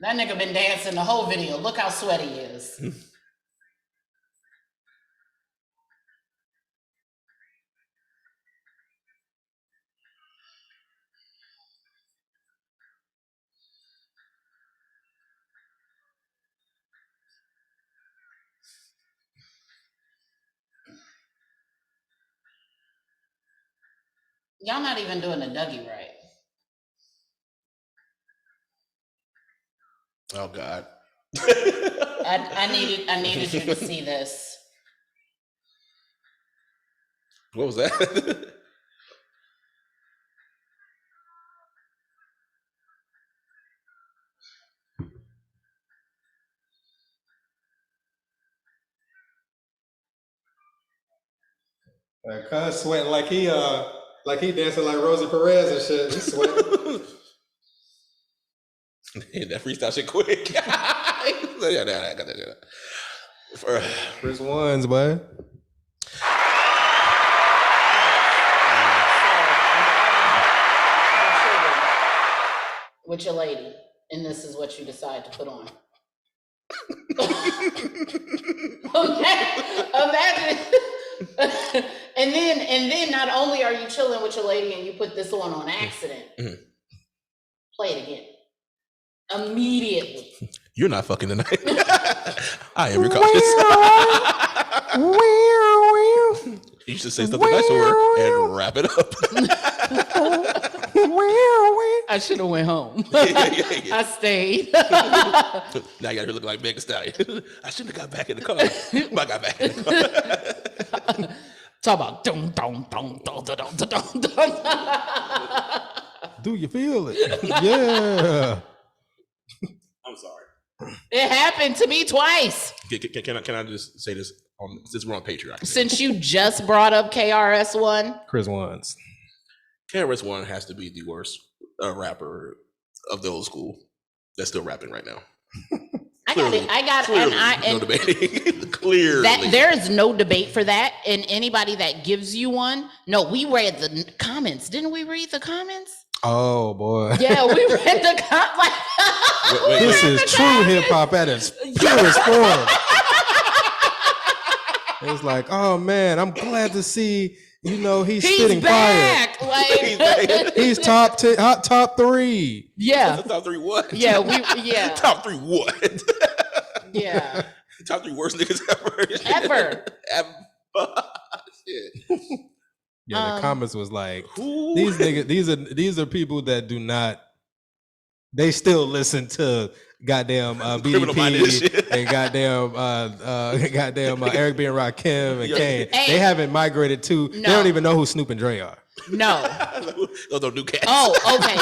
That nigga been dancing the whole video. Look how sweaty he is. Y'all not even doing the Dougie right. Oh God. I needed you to see this. What was that? Cuz sweating like he dancing like Rosie Perez and shit. He's sweating. That freestyle shit quick. Chris ones, boy. With your lady, and this is what you decide to put on. Imagine. and then not only are you chilling with your lady and you put this on accident, play it again. Immediately. You're not fucking tonight. I am your cautious. You should say something nice to her and wrap it up. I should have went home. Yeah. I stayed. Now you got her looking like Megan Stallion. I shouldn't have got back in the car. But I got back in the car. Talk about dum dum dum dum dum dum dum. Do you feel it? Yeah. I'm sorry. It happened to me twice. Can I just say this? Since we're on Patreon. Since you just brought up KRS-One. Chris ones. KRS-One has to be the worst rapper of the old school that's still rapping right now. I got it. No debating. Clearly. There is no debate for that. And anybody that gives you one, no, we read the comments. Didn't we read the comments? Oh boy. Yeah, we read the comments. This is true hip hop at its purest form. It's like, oh man, I'm glad to see, he's spitting back. fire. Like, he's top 3. Yeah. Top 3 what? Yeah, Top 3 what? Yeah. Top 3 worst niggas ever. Ever. Shit. Yeah, the comments was like, these niggas, these are people that do not, they still listen to goddamn BDP and goddamn Eric B. and Rakim and Kane. They haven't migrated to, they don't even know who Snoop and Dre are. No. Those are new cats. Oh, okay.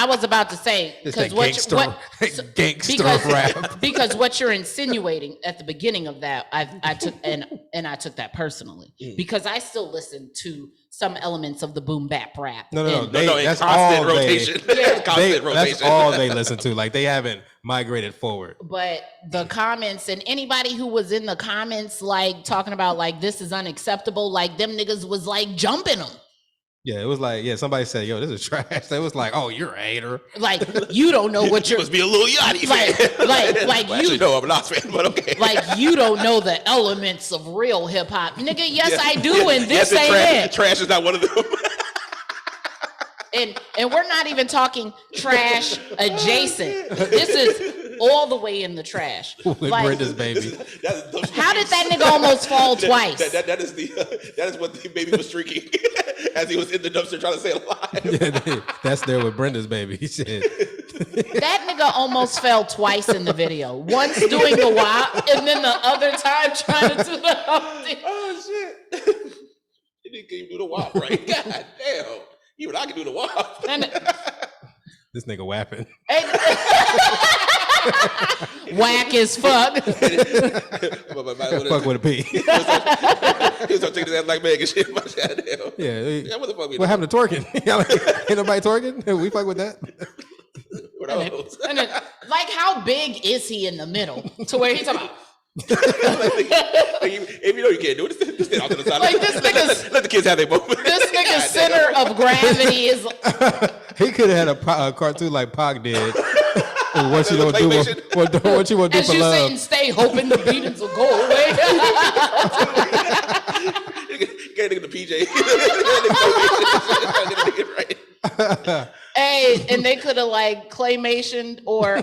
I was about to say because gangster rap. Because what you're insinuating at the beginning of that, I took and I took that personally because I still listen to some elements of the boom bap rap. No, that's constant all rotation. rotation. That's all they listen to. Like they haven't migrated forward. But the comments and anybody who was in the comments like talking about like this is unacceptable, like them niggas was like jumping them. Yeah, it was like, somebody said, yo, this is trash. It was like, oh, you're a hater. Like, you don't know what you're... You must be a little Yachty fan. Like well, you... Actually, no, I'm a Nas fan, but okay. Like, you don't know the elements of real hip-hop. Nigga, yes, I do, and this ain't it. Trash is not one of them. And we're not even talking trash adjacent. This is all the way in the trash. With Brenda's baby. How did that nigga almost fall twice? That is what the baby was streaking as he was in the dumpster trying to say alive. Yeah, that's there with Brenda's baby. He said that nigga almost fell twice in the video. Once doing the WAP, and then the other time trying to do the Humpty. Oh shit! He didn't even do the WAP right. God damn! Even I can do the WAP. This nigga wapping. Whack as fuck. Fuck with a P. He was taking his ass like Meg and shit. Yeah. What the fuck? What happened to twerking? Ain't nobody twerking? We fuck with that. Like, how big is he in the middle to where he's talking about? If you know you can't do it, just stand out to the side. Like this nigga's, let the kids have their moment. This nigga's center of gravity is. He could have had a cartoon like Pac did. What you gonna do? What you gonna do as for you love? Sit and stay, hoping the beatings will go away. You can't think of the PJ. Hey, and they could have like claymation or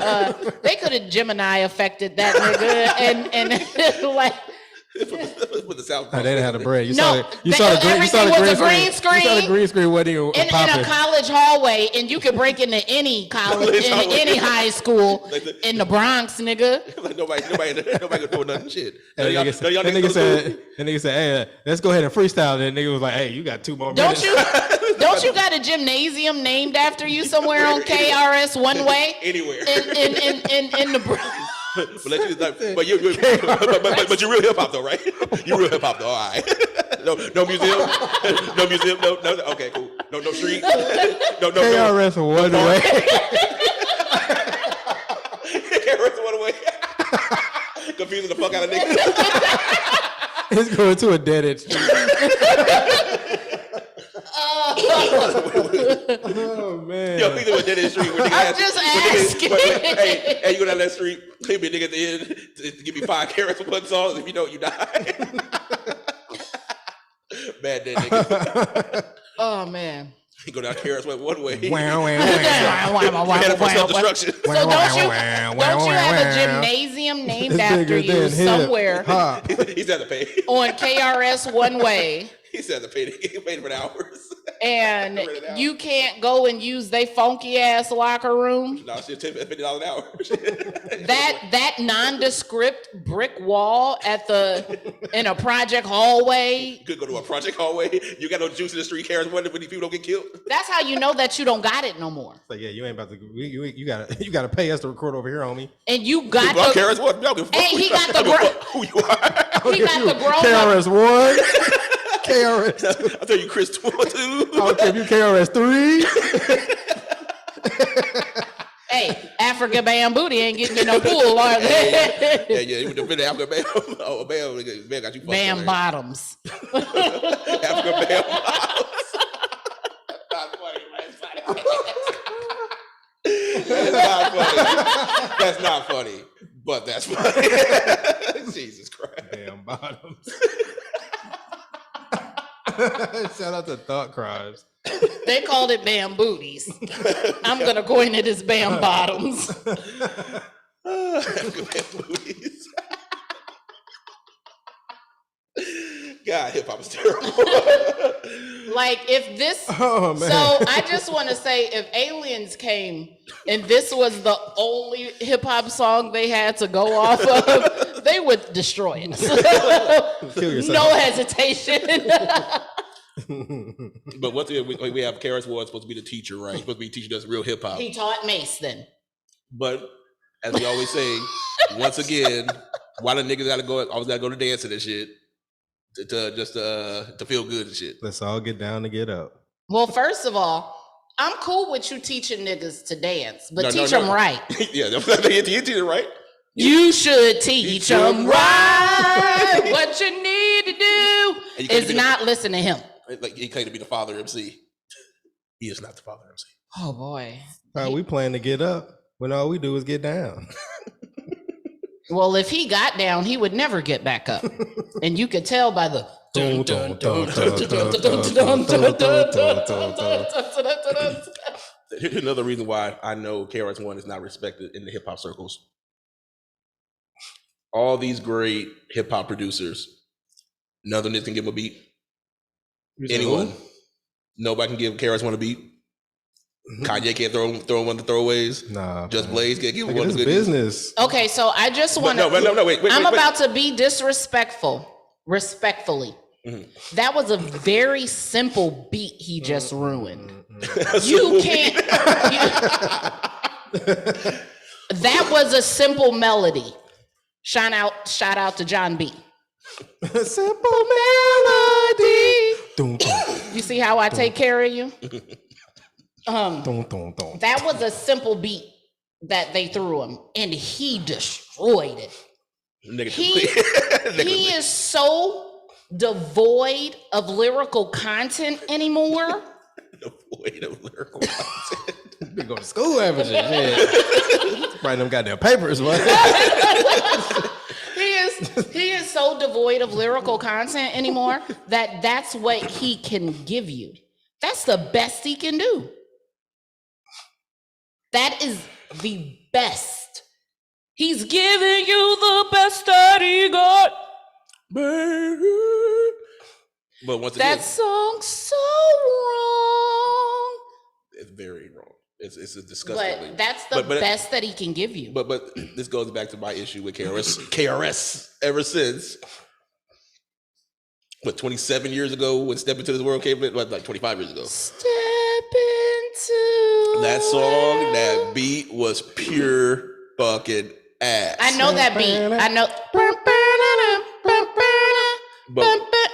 they could have Gemini affected that nigga and like with the sound. They didn't have the bread. You no, saw the green screen. You saw the green screen wasn't even in a college hallway, and you could break into any college, in any high school in the Bronx, nigga. Like nobody could do nothing. Shit. And the nigga said, "Hey, let's go ahead and freestyle." And the nigga was like, "Hey, you got 2 more minutes." Don't you got a gymnasium named after you somewhere on KRS One Way? Anywhere. In the Bronx. But you're real hip hop though, right? You real hip hop though, all right. No museum, no. Okay, cool. No street, no. KRS One Way. KRS One Way. Confusing the fuck out of niggas. It's going to a dead end street. Oh man! Yo, think of a dead end street. I'm just asking. Hey, you go down that street, leave me a nigga at the end to give me 5 carrots for putting sauce. If you know, you die. Bad dead nigga. Oh man! You go down carrots One Way. For self-destruction. So don't you have a gymnasium named after you somewhere? He's had to pay on KRS One Way. He's had to pay. He paid for the hours. And you can't go and use they funky ass locker room. No, she'll take $50 an hour. that nondescript brick wall in a project hallway. You could go to a project hallway. You got no juice in the street. Carrots when these people don't get killed. That's how you know that you don't got it no more. So yeah, you ain't about to. You gotta pay us to record over here, homie. And you got the Carrots One. Hey, he got the who you are. He got the grown KRS One. KRS. I'll tell you, Chris 2. I'll give you KRS 3. Hey, Africa Bam Booty ain't getting in no pool, are they? Yeah, with the Africa Bam. Oh, Bam got you fucked. Bam Bottoms. Africa Bam Bottoms. That's not funny, but that's funny. Jesus Christ. Bam Bottoms. Shout out to Thought Crimes. They called it Bam Booties. I'm gonna coin it as Bam Bottoms. Bam Booties. God, hip hop is terrible. Like if this, so I just want to say, if aliens came and this was the only hip hop song they had to go off of, they would destroy it. Kill yourself. No hesitation. But once again, we have Karis Ward supposed to be the teacher, right? Supposed to be teaching us real hip hop. He taught Mace then. But as we always say, once again, why the niggas always gotta go to dance and shit to feel good and shit. Let's all get down to get up. Well, first of all, I'm cool with you teaching niggas to dance, but teach them right. Yeah, you teach it right. You should teach them right. What you need to do is not listen to him. Like he claimed to be the father MC. He is not the father MC. Oh boy. We plan to get up when all we do is get down. Well, if he got down, he would never get back up. And you could tell by the Here's another reason why I know KRS-One is not respected in the hip hop circles. All these great hip hop producers, none of them can give him a beat. Anyone. Nobody can give KRS-One a beat. Kanye can't throw one of the throwaways. Nah. Just Blaze can't give one of the business. Okay, so I just want to. No, wait. I'm about to be disrespectful. Respectfully. Mm-hmm. That was a very simple beat he just ruined. You can't. That was a simple melody. Shout out to John B. Simple melody. You see how I take care of you? That was a simple beat that they threw him, and he destroyed it. He is so devoid of lyrical content anymore. Devoid of lyrical content. They go to school every day. Writing them goddamn papers, man. He is so devoid of lyrical content anymore that's what he can give you. That's the best he can do. That is the best. He's giving you the best that he got. But once again, that song's so wrong. It's very wrong. It's a disgusting. But that's the best that he can give you. But this goes back to my issue with KRS ever since. What, 27 years ago when Step Into This World came in? Like 25 years ago. Step into that song, that beat was pure fucking ass. I know that beat. I know.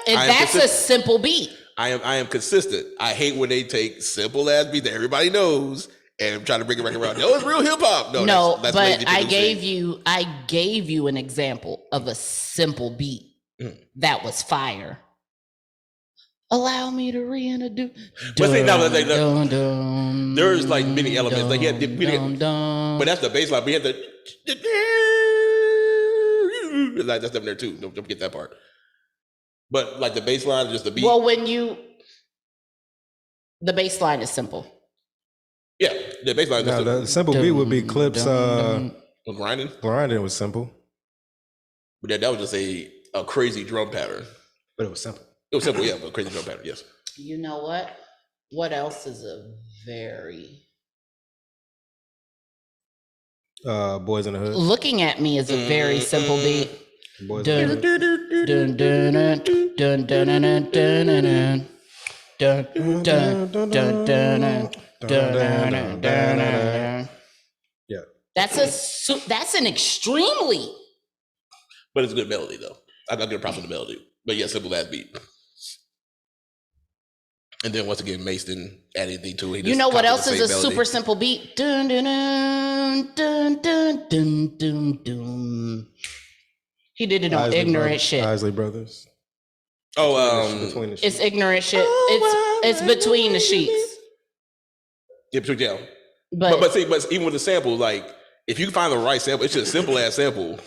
And that's a simple beat. I am consistent. I hate when they take simple ass beats that everybody knows and try to bring it back around. No, it's real hip hop. No, that's but I gave you an example of a simple beat that was fire. Allow me to reintroduce. There's like many elements. Like he had but that's the bass line. But he had the like that's up there too. Don't forget that part. But like the bass line, just the beat. Well, the bass line is simple. Yeah, the bass line. Now, the simple beat would be Clips. Grinding. Grinding was simple. But that was just a crazy drum pattern. But it was simple. It was simple, yeah, but crazy drum pattern, yes. You know what? What else is a very Boys in the Hood? Looking at Me is a very simple beat. Boys in the Hood. Yeah. That's an extremely. But it's a good melody though. I'm not gonna props on the melody. But yeah, simple ass beat. And then once again, Mason added anything to it. You know what else is a super simple beat? Dun, dun, dun, dun, dun, dun, dun, dun. He did it on Ignorant Shit. Isley Brothers. Between the sheets. It's Ignorant Shit. It's Between the Sheets. Yeah, but even with the sample, like if you can find the right sample, it's just a simple ass sample.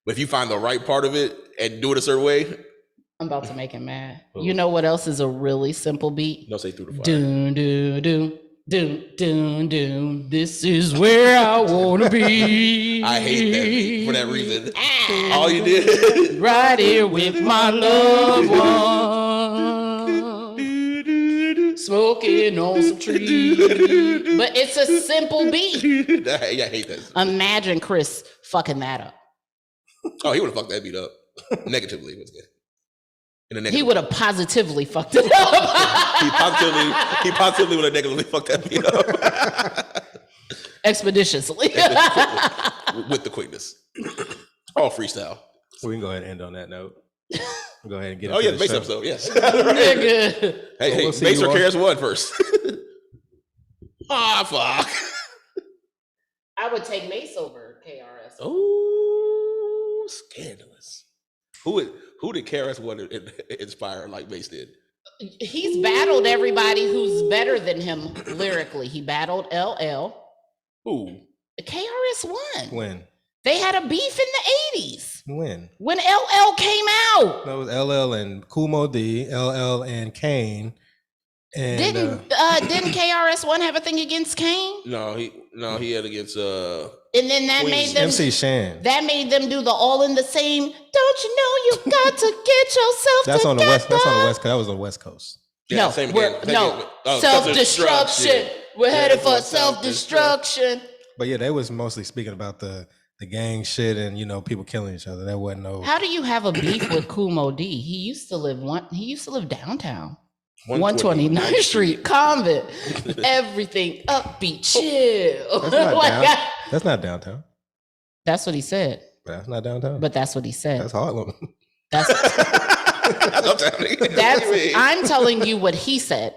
But if you find the right part of it and do it a certain way. I'm about to make him mad. You know what else is a really simple beat? No, say Through the Fire. Dun, dun, dun, dun, dun, dun. This is where I wanna be. I hate that beat for that reason. All you did. Right here with my loved one. Smoking on some trees. But it's a simple beat. I hate that. Imagine Chris fucking that up. Oh, he would have fucked that beat up negatively. In a He negative. would have positively fucked it up. He positively would have negatively fucked that beat up. Expeditiously. With the quickness. All freestyle. We can go ahead and end on that note. Go ahead and get. Oh yeah, the Mace show. episode. Yes. Nigga. Hey, we'll see Mace you or all. KRS-One first. Fuck. I would take Mace over KRS. Oh, scandalous. Who did KRS-One inspire like Mace did? He's battled everybody who's better than him lyrically. He battled LL. Who? KRS-One. When? They had a beef in the 80s. When LL came out. that was LL and Kumo D, LL and Kane, and Didn't KRS-One have a thing against Kane? No, he had against And then that Queens. made them MC Shan. That made them do the all in the same. Don't you know you got to get yourself That's together? on the west. That's on the west. That was on the West Coast. Yeah, No, same we're, again. no, Oh, self-destruction. We're headed for self-destruction. But yeah, they was mostly speaking about the gang shit and people killing each other. That wasn't no. How do you have a beef with Kumo D? He used to live downtown. 129th Street, Convent. Everything upbeat, chill. That's not, Like down, that. that's not downtown. That's what he said. That's not downtown. But that's what he said. That's Harlem. That's I'm telling you what he said.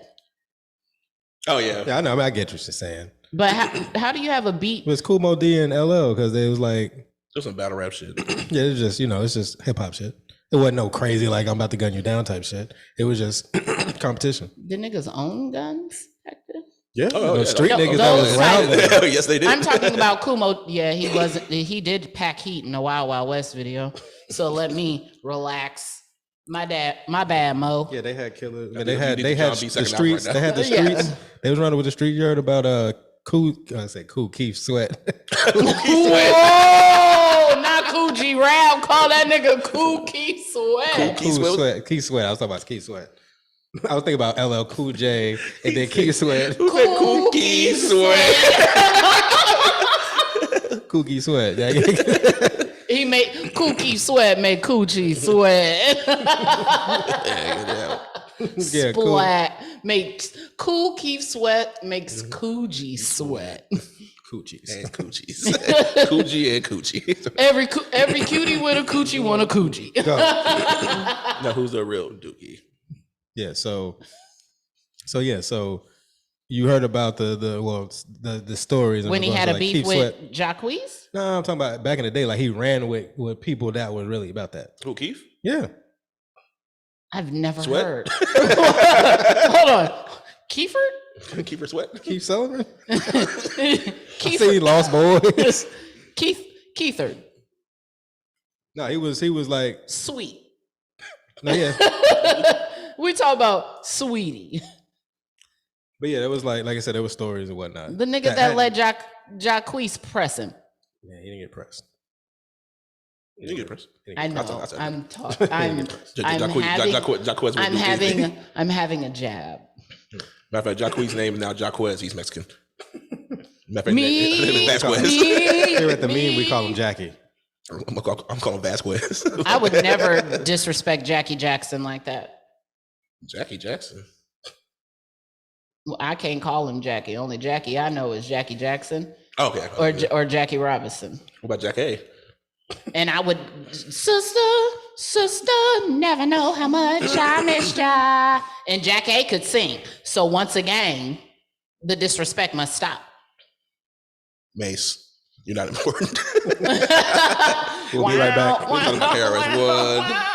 Oh yeah. Yeah, I know. I mean, I get what you're saying. But how do you have a beat? It was Kumo D and LL because they was like, Just some battle rap shit. yeah, it's just it's just hip hop shit. It wasn't no crazy like I'm about to gun you down type shit. It was just competition. Did niggas own guns back then? Yeah, Oh, yeah. street No, niggas that was those around type- there. Yes, they did. I'm talking about Kumo. Yeah, he did pack heat in the Wild Wild West video. So let me relax. My bad, Mo. Yeah, they had killers. Yeah, They you had need they the had John B. the second album streets. right They now. had the Yeah. streets. They was running with the street yard about Cool Keith Sweat. Whoa, not Cool G Rap. Call that nigga Cool Keith Sweat. Keith Sweat? Keith Sweat. I was talking about Keith Sweat. I was thinking about LL Cool J and then Keith Sweat. Who said Cool Keith Sweat? Cool Keith Sweat. Yeah. He made Cool Keith Sweat make Coochie sweat. Yeah, cool. Splat makes Cool Keith Sweat makes Coochie sweat. Coochies. And coochies. Coochie and coochie. Every cutie with a coochie want a coochie. Go. Now who's the real Dookie? Yeah, so you heard about the stories When he about, had a like, beef Keith with Sweat. Jacquees? No, I'm talking about back in the day, like he ran with people that were really about that. Who, Keith? Yeah. I've never Sweat? heard. Hold on. Kiefer? Keeper Sweat? Keith Sullivan? I Kiefer. see Lost Boys. Keithard. No, he was like, Sweet. no, yeah. We talk about Sweetie. But yeah, it was like I said, there were stories and whatnot. The nigga that let Jacquees press him. Yeah, he didn't get pressed. You get pressed. I know. I'm having a jab. Matter of fact, Jacquees' name is now Jacquez. He's Mexican. Matter of fact, Me. Vasquez. Here at the meme, we call him Jackie. I'm calling Vasquez. I would never disrespect Jackie Jackson like that. Jackie Jackson. Well, I can't call him Jackie. Only Jackie I know is Jackie Jackson Okay. or Jackie Robinson. What about Jack A? And I would, sister, never know how much I missed ya. And Jack A could sing. So once again, the disrespect must stop. Mace, you're not important. We'll be right back. We're talking about KRS-One.